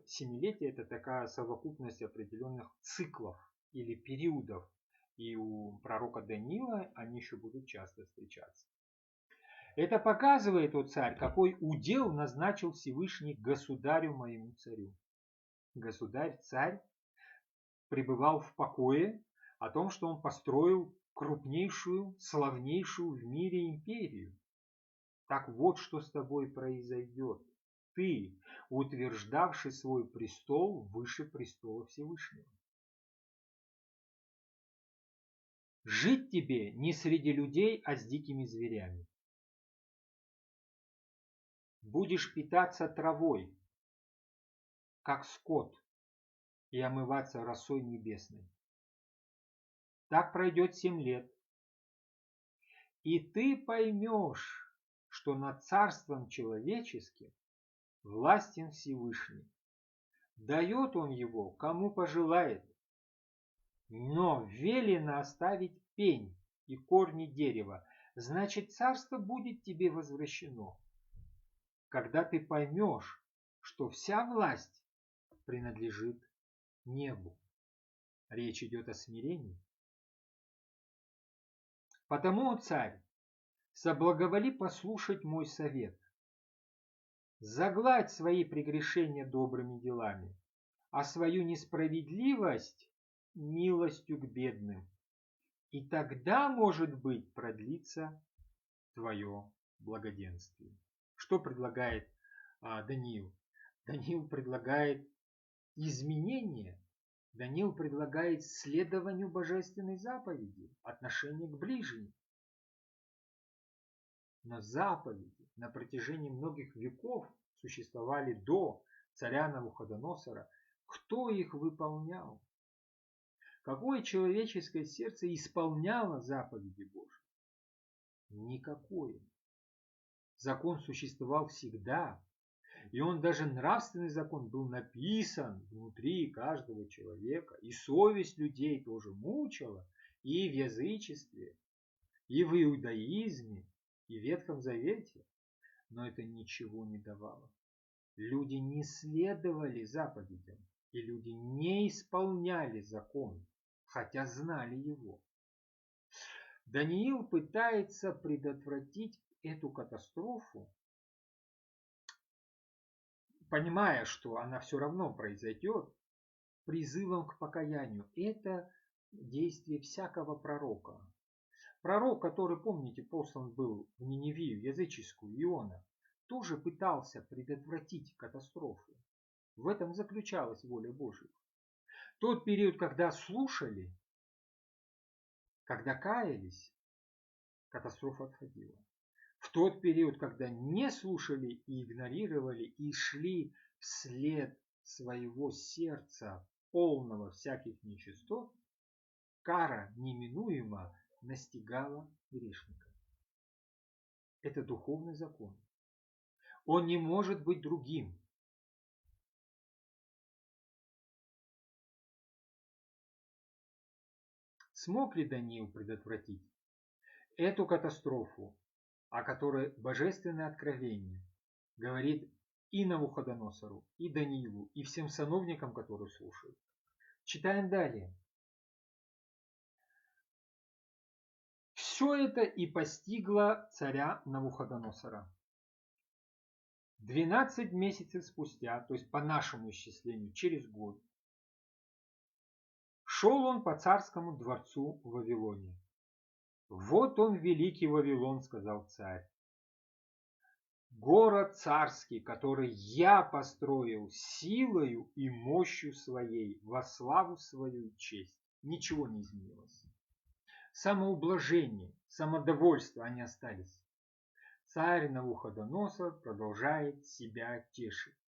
семилетие – это такая совокупность определенных циклов или периодов. И у пророка Даниила они еще будут часто встречаться. Это показывает, о царь, какой удел назначил Всевышний государю моему царю. Государь, царь, пребывал в покое о том, что он построил крупнейшую, славнейшую в мире империю. Так вот, что с тобой произойдет. Ты, утверждавший свой престол выше престола Всевышнего. Жить тебе не среди людей, а с дикими зверями. Будешь питаться травой, как скот, и омываться росой небесной. Так пройдет 7 лет, и ты поймешь, что над царством человеческим властен Всевышний. Дает он его, кому пожелает, но велено оставить пень и корни дерева, значит, царство будет тебе возвращено. Когда ты поймешь, что вся власть принадлежит небу. Речь идет о смирении. Потому, о царь, соблаговоли послушать мой совет. Загладь свои прегрешения добрыми делами, а свою несправедливость милостью к бедным. И тогда, может быть, продлится твое благоденствие. Что предлагает Даниил? Даниил предлагает изменение. Даниил предлагает следованию божественной заповеди, отношение к ближним. Но заповеди на протяжении многих веков существовали до царя Навуходоносора. Кто их выполнял? Какое человеческое сердце исполняло заповеди Божьи? Никакое. Закон существовал всегда. И он даже нравственный закон был написан внутри каждого человека. И совесть людей тоже мучила и в язычестве, и в иудаизме, и в Ветхом Завете. Но это ничего не давало. Люди не следовали заповедям, и люди не исполняли закон, хотя знали его. Даниил пытается предотвратить эту катастрофу, понимая, что она все равно произойдет, призывом к покаянию. Это действие всякого пророка. Пророк, который, помните, послан был в Ниневию языческую, Иона, тоже пытался предотвратить катастрофу. В этом заключалась воля Божья. Тот период, когда слушали, когда каялись, катастрофа отходила. В тот период, когда не слушали и игнорировали, и шли вслед своего сердца, полного всяких нечистот, кара неминуемо настигала грешника. Это духовный закон. Он не может быть другим. Смог ли Даниил предотвратить эту катастрофу, о которой божественное откровение говорит и Навуходоносору, и Даниилу, и всем сановникам, которые слушают? Читаем далее. Все это и постигло царя Навуходоносора. 12 месяцев спустя, то есть по нашему исчислению, через год, шел он по царскому дворцу в Вавилоне. Вот он, великий Вавилон, сказал царь. Город царский, который я построил силою и мощью своей, во славу свою и честь. Ничего не изменилось. Самоублажение, самодовольство, они остались. Царь Навуходоносор продолжает себя тешить.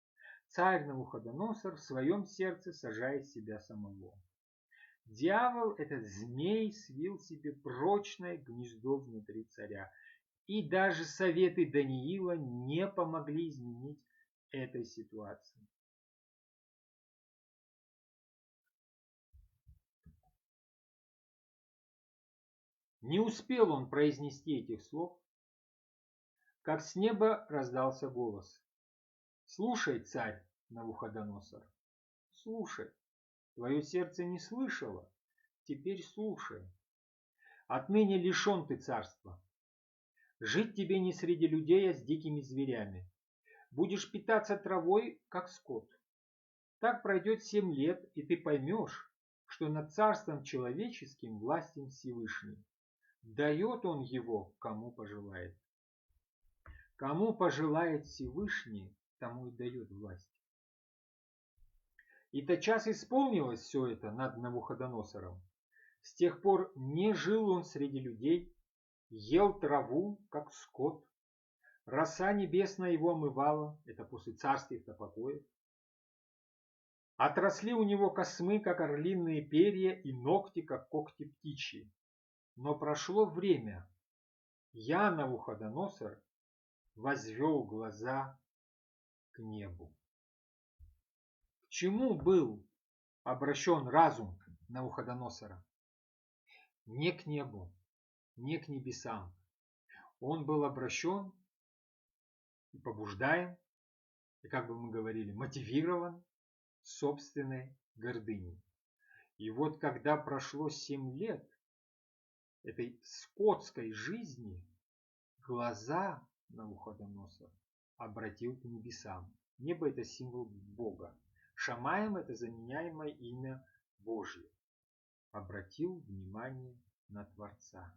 Царь Навуходоносор в своем сердце сажает себя самого. Дьявол, этот змей, свил себе прочное гнездо внутри царя. И даже советы Даниила не помогли изменить этой ситуации. Не успел он произнести этих слов, как с неба раздался голос. Слушай, царь Навуходоносор, слушай. Твое сердце не слышало, теперь слушай. Отныне лишен ты царства. Жить тебе не среди людей, а с дикими зверями. Будешь питаться травой, как скот. Так пройдет 7 лет, и ты поймешь, что над царством человеческим властен Всевышний. Дает он его, кому пожелает. Кому пожелает Всевышний, тому и дает власть. И тотчас исполнилось все это над Навуходоносором. С тех пор не жил он среди людей, ел траву, как скот. Роса небесная его омывала, это после царских-то покоев. Отросли у него космы, как орлиные перья, и ногти, как когти птичьи. Но прошло время. Я, Навуходоносор, возвел глаза к небу. К чему был обращен разум Навуходоносора? Не к небу, не к небесам. Он был обращен и побуждаем, и, как бы мы говорили, мотивирован собственной гордыней. И вот когда прошло 7 лет этой скотской жизни, глаза Навуходоносора обратил к небесам. Небо – это символ Бога. Шамаем – это заменяемое имя Божье. Обратил внимание на Творца.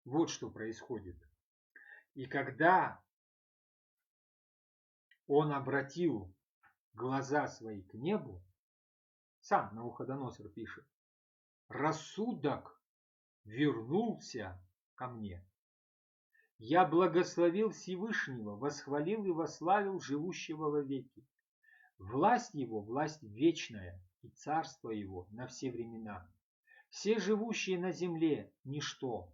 Вот что происходит. И когда он обратил глаза свои к небу, сам Навуходоносор пишет, рассудок вернулся ко мне. Я благословил Всевышнего, восхвалил и восславил живущего вовеки. Власть его, власть вечная, и царство его на все времена. Все живущие на земле – ничто.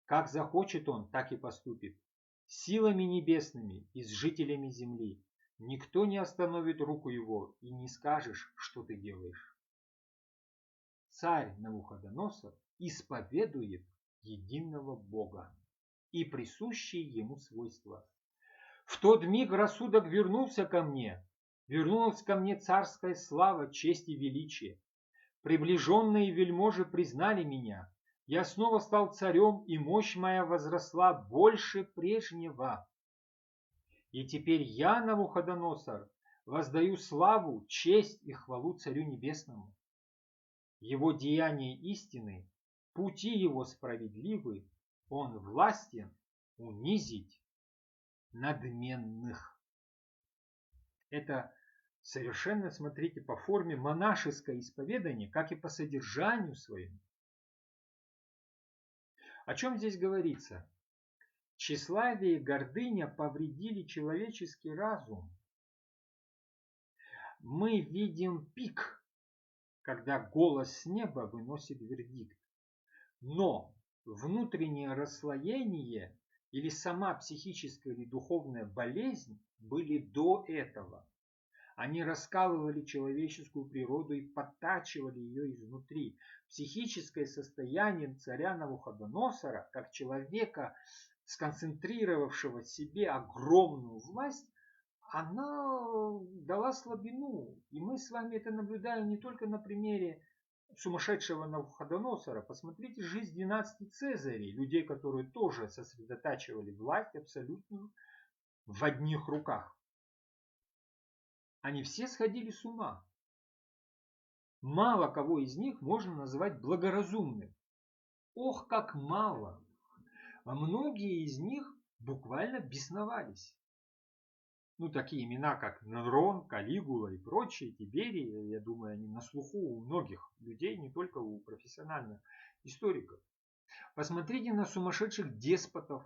Как захочет он, так и поступит. Силами небесными и с жителями земли. Никто не остановит руку его, и не скажешь, что ты делаешь. Царь Навуходоносор исповедует единого Бога и присущие ему свойства. В тот миг рассудок вернулся ко мне. Вернулась ко мне царская слава, честь и величие. Приближенные вельможи признали меня. Я снова стал царем, и мощь моя возросла больше прежнего. И теперь я, Навуходоносор, воздаю славу, честь и хвалу Царю Небесному. Его деяния истины, пути его справедливы, он властен унизить надменных. Это совершенно, смотрите, по форме монашеское исповедание, как и по содержанию своему. О чем здесь говорится? Тщеславие и гордыня повредили человеческий разум. Мы видим пик, когда голос с неба выносит вердикт. Но внутреннее расслоение или сама психическая или духовная болезнь были до этого. Они раскалывали человеческую природу и подтачивали ее изнутри. Психическое состояние царя Навуходоносора, как человека, сконцентрировавшего в себе огромную власть, она дала слабину. И мы с вами это наблюдаем не только на примере сумасшедшего Навуходоносора. Посмотрите жизнь 12 Цезарей, людей, которые тоже сосредотачивали власть абсолютную в одних руках. Они все сходили с ума. Мало кого из них можно назвать благоразумным. Ох, как мало! А многие из них буквально бесновались. Ну, такие имена, как Нерон, Калигула и прочие, Тиберий, я думаю, они на слуху у многих людей, не только у профессиональных историков. Посмотрите на сумасшедших деспотов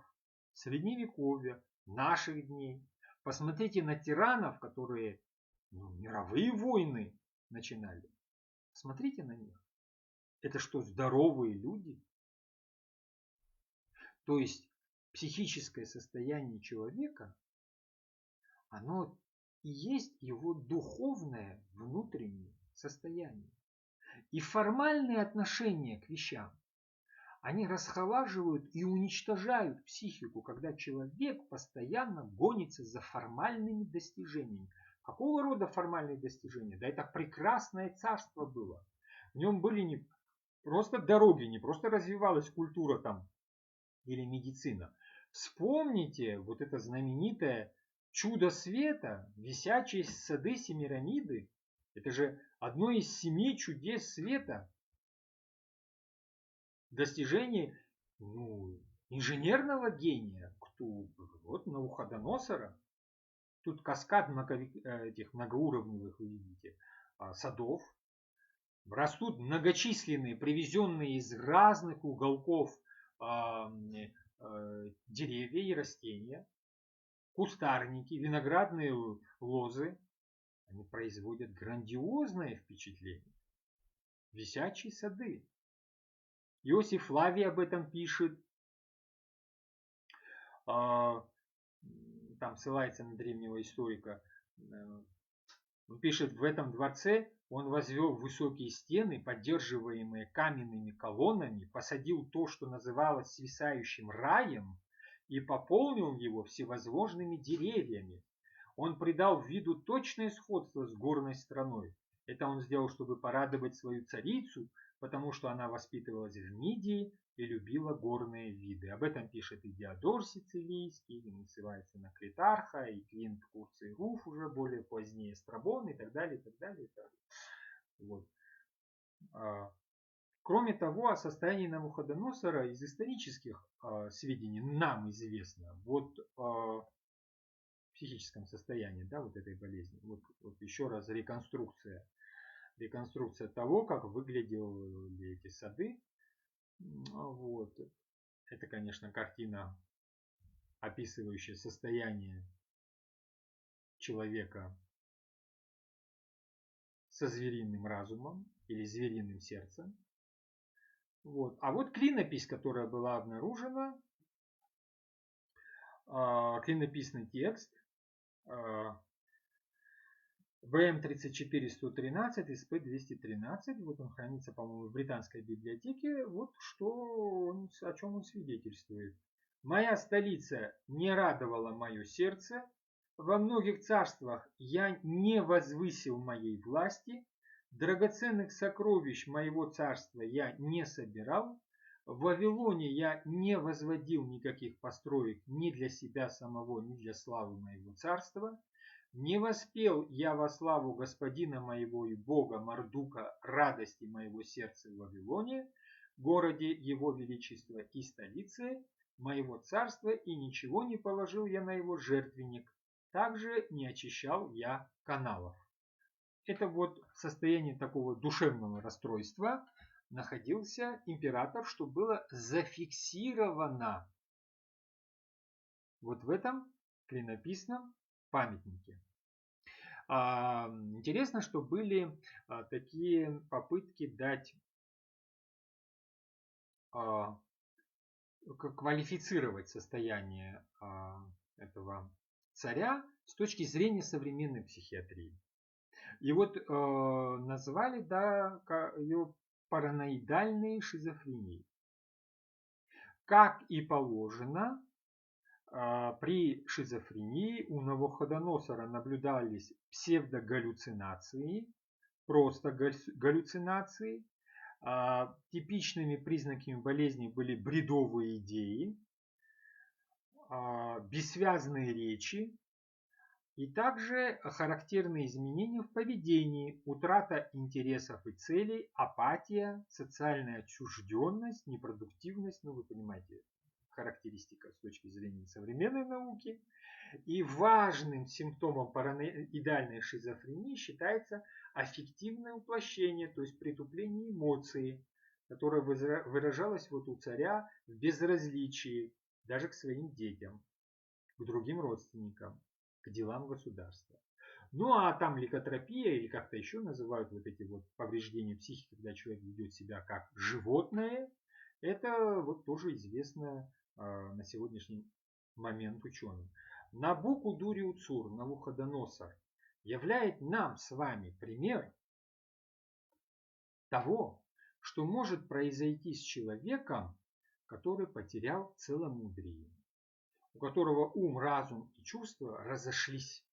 Средневековья, наших дней. Посмотрите на тиранов, которые мировые войны начинали. Смотрите на них. Это что, здоровые люди? То есть психическое состояние человека, оно и есть его духовное внутреннее состояние. И формальные отношения к вещам, они расхолаживают и уничтожают психику, когда человек постоянно гонится за формальными достижениями. Какого рода формальные достижения? Да это прекрасное царство было. В нем были не просто дороги, не просто развивалась культура там или медицина. Вспомните вот это знаменитое чудо света, висячие сады Семирамиды. Это же одно из 7 чудес света. Достижение инженерного гения. Вот Навуходоносора. Тут каскад этих многоуровневых, вы видите, садов. растут многочисленные, привезенные из разных уголков деревья и растения, кустарники, виноградные лозы. Они производят грандиозное впечатление. Висячие сады. Иосиф Флавий об этом пишет. Там ссылается на древнего историка. Он пишет, в этом дворце он возвел высокие стены, поддерживаемые каменными колоннами, посадил то, что называлось свисающим раем, и пополнил его всевозможными деревьями. Он придал виду точное сходство с горной страной. Это он сделал, чтобы порадовать свою царицу, потому что она воспитывалась в Мидии и любила горные виды. Об этом пишет и Диодор Сицилийский, и ссылается на Клитарха, и Квинт Курций Руф уже более позднее, Страбон и так далее, и так далее. И так далее. Вот. Кроме того, о состоянии Навуходоносора из исторических сведений нам известно. Вот психическом состоянии, да, вот этой болезни. Вот еще раз реконструкция того, как выглядели эти сады. Вот. Это, конечно, картина, описывающая состояние человека со звериным разумом или звериным сердцем. Вот. А вот клинопись, которая была обнаружена, клинописный текст, ВМ-34-113, СП-213, вот он хранится, по-моему, в британской библиотеке, вот что, о чем он свидетельствует. «Моя столица не радовала мое сердце, во многих царствах я не возвысил моей власти, драгоценных сокровищ моего царства я не собирал, в Вавилоне я не возводил никаких построек ни для себя самого, ни для славы моего царства, не воспел я во славу господина моего и бога Мардука радости моего сердца в Вавилоне, городе его величества и столице моего царства, и ничего не положил я на его жертвенник, также не очищал я каналов». Это вот в состоянии такого душевного расстройства находился император, что было зафиксировано вот в этом клинописном памятнике. Интересно, что были такие попытки дать, квалифицировать состояние этого царя с точки зрения современной психиатрии. И вот назвали, да, ее параноидальной шизофренией. Как и положено, при шизофрении у Навуходоносора наблюдались псевдогаллюцинации, просто галлюцинации. Типичными признаками болезни были бредовые идеи, бессвязные речи и также характерные изменения в поведении, утрата интересов и целей, апатия, социальная отчужденность, непродуктивность, ну вы понимаете, характеристика с точки зрения современной науки. И важным симптомом параноидальной шизофрении считается аффективное уплощение, то есть притупление эмоций, которое выражалось вот у царя в безразличии даже к своим детям, к другим родственникам, к делам государства. Ну а там ликотропия, или как-то еще называют вот эти вот повреждения психики, когда человек ведет себя как животное, это вот тоже известно на сегодняшний момент ученым. Набуку-Дурри-Уцур, Навуходоносор, являет нам с вами пример того, что может произойти с человеком, который потерял целомудрие, у которого ум, разум и чувства разошлись.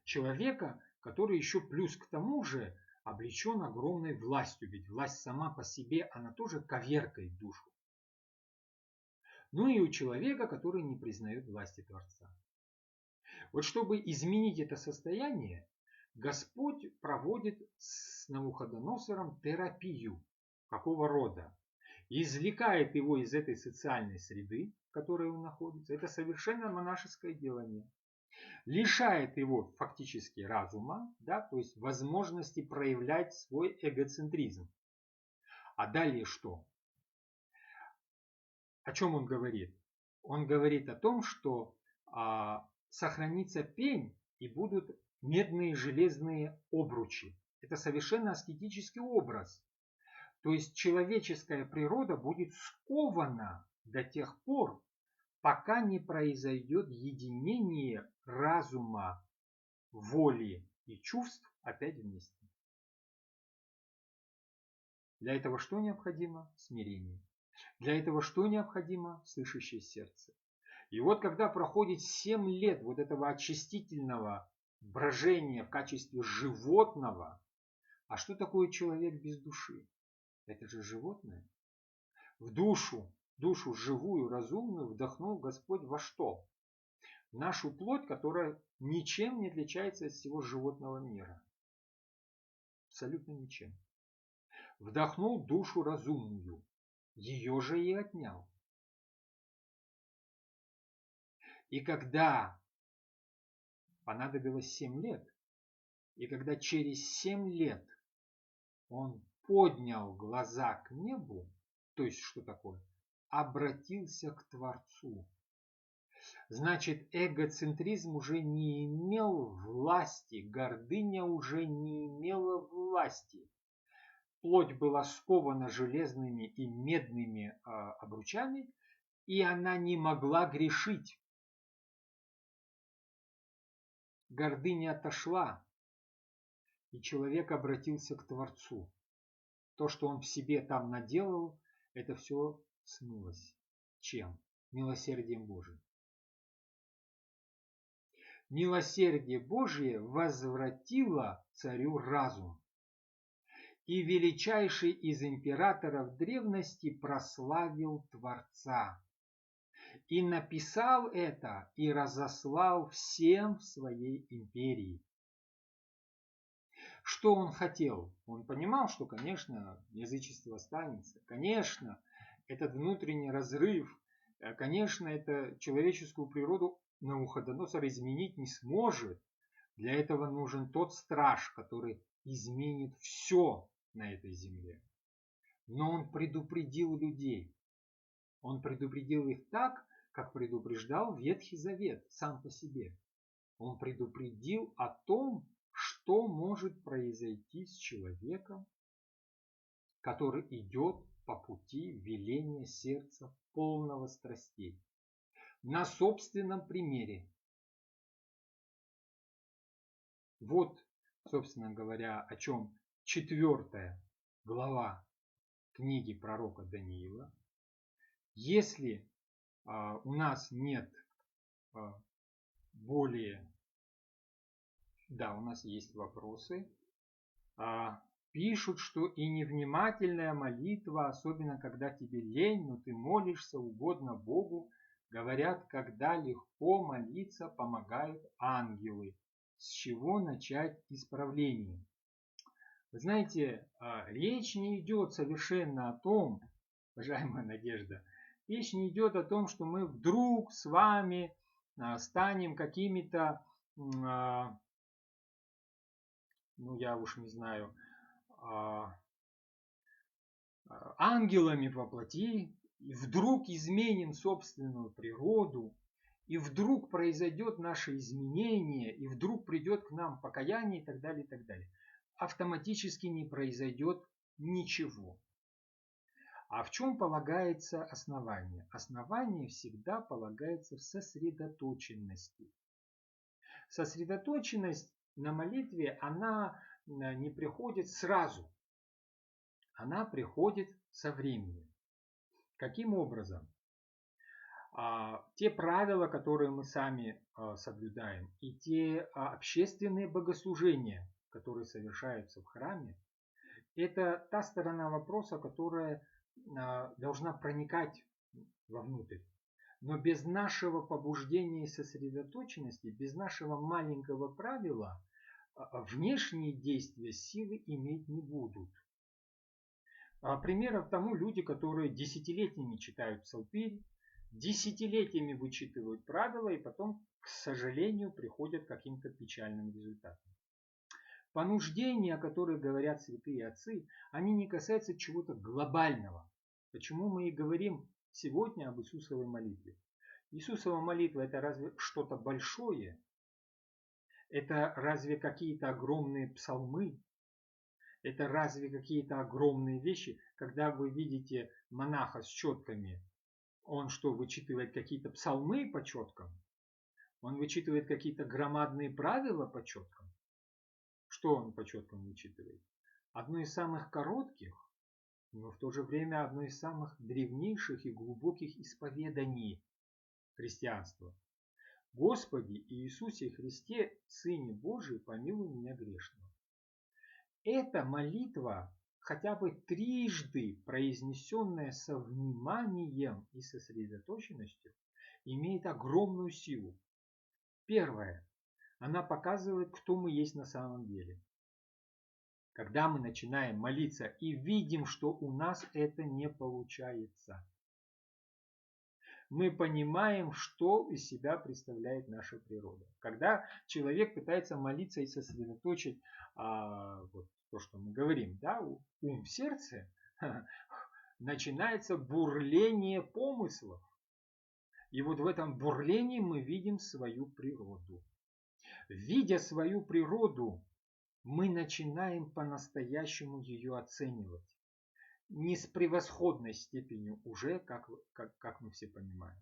Человека, который еще плюс к тому же облечен огромной властью, ведь власть сама по себе, она тоже коверкает душу. Ну и у человека, который не признает власти Творца. Вот чтобы изменить это состояние, Господь проводит с Навуходоносором терапию. Какого рода? Извлекает его из этой социальной среды, в которой он находится. Это совершенно монашеское делание. лишает его фактически разума, да, то есть возможности проявлять свой эгоцентризм. А далее что? О чем он говорит? Он говорит о том, что сохранится пень и будут медные железные обручи. Это совершенно аскетический образ. То есть человеческая природа будет скована до тех пор, пока не произойдет единение разума, воли и чувств опять вместе. Для этого что необходимо? Смирение. Для этого что необходимо? Слышащее сердце. И вот когда проходит 7 лет вот этого очистительного брожения в качестве животного, а что такое человек без души? Это же животное. В душу живую, разумную вдохнул Господь во что? Нашу плоть, которая ничем не отличается от всего животного мира. Абсолютно ничем. Вдохнул душу разумную, ее же и отнял. И когда понадобилось 7 лет, и когда через 7 лет он поднял глаза к небу, то есть что такое? Обратился к Творцу. Значит, эгоцентризм уже не имел власти, гордыня уже не имела власти. Плоть была скована железными и медными обручами, и она не могла грешить. Гордыня отошла, и человек обратился к Творцу. То, что он в себе там наделал, это все смылось. Чем? Милосердием Божиим. Милосердие Божие возвратило царю разум. И величайший из императоров древности прославил Творца. И написал это и разослал всем в своей империи. Что он хотел? Он понимал, что, конечно, язычество останется. Конечно, этот внутренний разрыв, конечно, это человеческую природу Навуходоносор изменить не сможет. Для этого нужен тот страж, который изменит все на этой земле. Но он предупредил людей. Он предупредил их так, как предупреждал Ветхий Завет сам по себе. Он предупредил о том, что может произойти с человеком, который идет по пути веления сердца полного страстей. На собственном примере. Вот, собственно говоря, о чем 4 глава книги пророка Даниила. Если у нас нет более... Да, у нас есть вопросы. Пишут, что и невнимательная молитва, особенно когда тебе лень, но ты молишься угодно Богу, говорят, когда легко молиться, помогают ангелы. С чего начать исправление? Вы знаете, речь не идет совершенно о том, уважаемая Надежда, речь не идет о том, что мы вдруг с вами станем какими-то, ну я уж не знаю, ангелами во плоти, и вдруг изменим собственную природу, и вдруг произойдет наше изменение, и вдруг придет к нам покаяние и так далее, и так далее. Автоматически не произойдет ничего. А в чем полагается основание? Основание всегда полагается в сосредоточенности. Сосредоточенность на молитве, она не приходит сразу. Она приходит со временем. Каким образом? Те правила, которые мы сами соблюдаем, и те общественные богослужения, которые совершаются в храме, это та сторона вопроса, которая должна проникать вовнутрь. Но без нашего побуждения и сосредоточенности, без нашего маленького правила, внешние действия силы иметь не будут. Примером тому люди, которые десятилетиями читают псалмирь, десятилетиями вычитывают правила и потом к сожалению, приходят к каким-то печальным результатам. Понуждения, о которых говорят святые отцы, они не касаются чего-то глобального. Почему мы и говорим сегодня об Иисусовой молитве? Иисусова молитва – это разве что-то большое? Это разве какие-то огромные псалмы? Это разве какие-то огромные вещи? Когда вы видите монаха с четками, он что, вычитывает какие-то псалмы по четкам? Он вычитывает какие-то громадные правила по четкам? Что он по четкам вычитывает? Одно из самых коротких, но в то же время одно из самых древнейших и глубоких исповеданий христианства. Господи Иисусе Христе, Сыне Божий, помилуй меня грешного. Эта молитва, хотя бы трижды произнесенная со вниманием и сосредоточенностью, имеет огромную силу. Первое. Она показывает, кто мы есть на самом деле. Когда мы начинаем молиться и видим, что у нас это не получается, мы понимаем, что из себя представляет наша природа. Когда человек пытается молиться и сосредоточить вот то, что мы говорим, да, ум в сердце, начинается бурление помыслов. И вот в этом бурлении мы видим свою природу. Видя свою природу, мы начинаем по-настоящему ее оценивать. Не с превосходной степенью уже, как мы все понимаем.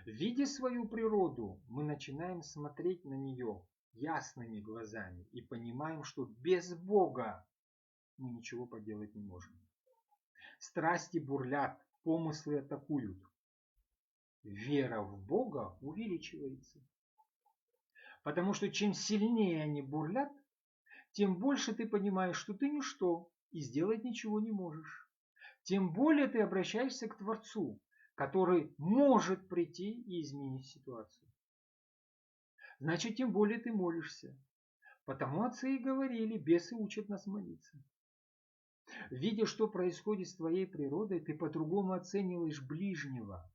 Видя свою природу, мы начинаем смотреть на нее ясными глазами и понимаем, что без Бога мы ничего поделать не можем. Страсти бурлят, помыслы атакуют. Вера в Бога увеличивается. Потому что чем сильнее они бурлят, тем больше ты понимаешь, что ты ничто и сделать ничего не можешь. Тем более ты обращаешься к Творцу, который может прийти и изменить ситуацию. Значит, тем более ты молишься. Потому отцы и говорили, бесы учат нас молиться. Видя, что происходит с твоей природой, ты по-другому оцениваешь ближнего.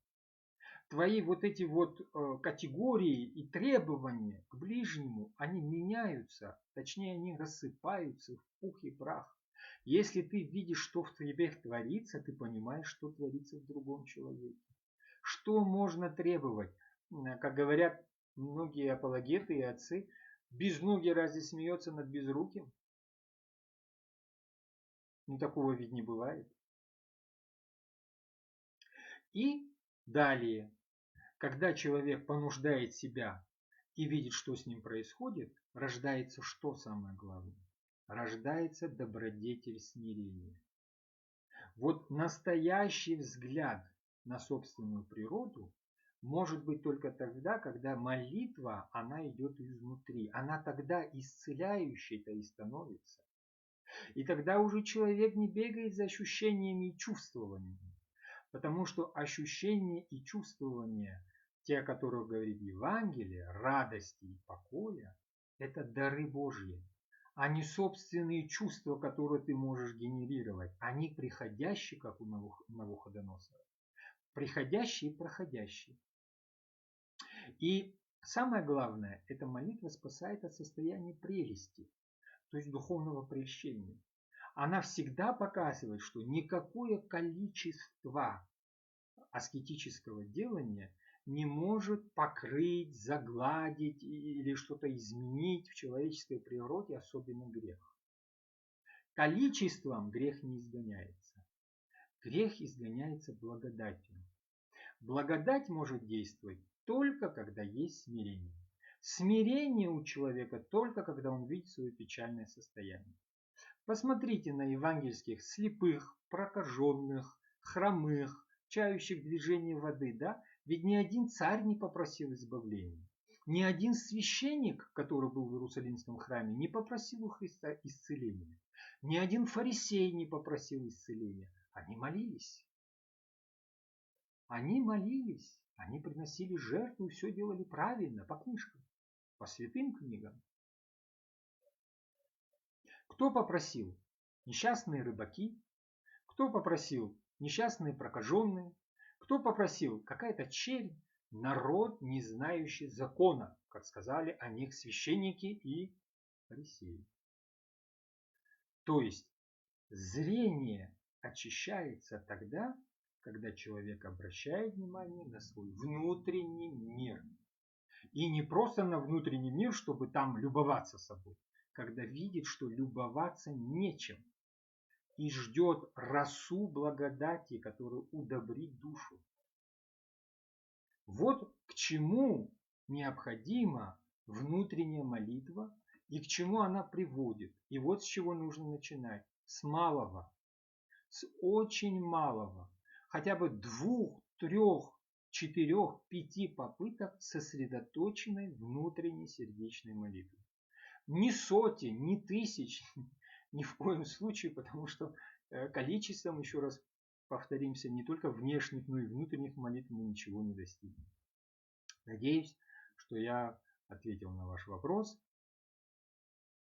Твои вот эти вот категории и требования к ближнему, они меняются, точнее они рассыпаются в пух и прах. Если ты видишь, что в тебе творится, ты понимаешь, что творится в другом человеке. Что можно требовать? Как говорят многие апологеты и отцы, безногий разве смеется над безруким? Ну такого ведь не бывает. И далее, когда человек понуждает себя и видит, что с ним происходит, рождается что самое главное? Рождается добродетель смирения. Вот настоящий взгляд на собственную природу может быть только тогда, когда молитва, она идет изнутри. Она тогда исцеляющей-то и становится. И тогда уже человек не бегает за ощущениями и чувствованиями. Потому что ощущения и чувствования, те, о которых говорит Евангелие, радости и покоя, это дары Божьи. А не собственные чувства, которые ты можешь генерировать. Они приходящие, как у Навуходоносора. Приходящие и проходящие. И самое главное, эта молитва спасает от состояния прелести, то есть духовного прельщения. Она всегда показывает, что никакое количество аскетического делания не может покрыть, загладить или что-то изменить в человеческой природе, особенно грех. Количеством грех не изгоняется. Грех изгоняется благодатью. Благодать может действовать только когда есть смирение. Смирение у человека только когда он видит свое печальное состояние. Посмотрите на евангельских слепых, прокаженных, хромых, чающих движение воды, да? Ведь ни один царь не попросил избавления. Ни один священник, который был в Иерусалимском храме, не попросил у Христа исцеления. Ни один фарисей не попросил исцеления. Они молились. Они молились. Они приносили жертву и все делали правильно, по книжкам, по святым книгам. Кто попросил? Несчастные рыбаки. Кто попросил? Несчастные прокаженные. Кто попросил? Какая-то чернь. народ, не знающий закона, как сказали о них священники и фарисеи. То есть зрение очищается тогда, когда человек обращает внимание на свой внутренний мир. И не просто на внутренний мир, чтобы там любоваться собой, когда видит, что любоваться нечем. И ждет росу благодати, которая удобрит душу. Вот к чему необходима внутренняя молитва и к чему она приводит. И вот с чего нужно начинать. С малого. С очень малого. Хотя бы 2, 3, 4, 5 попыток сосредоточенной внутренней сердечной молитвы. Ни сотен, ни тысяч, ни в коем случае, потому что количеством, еще раз повторимся, не только внешних, но и внутренних молитв мы ничего не достигнем. Надеюсь, что я ответил на ваш вопрос.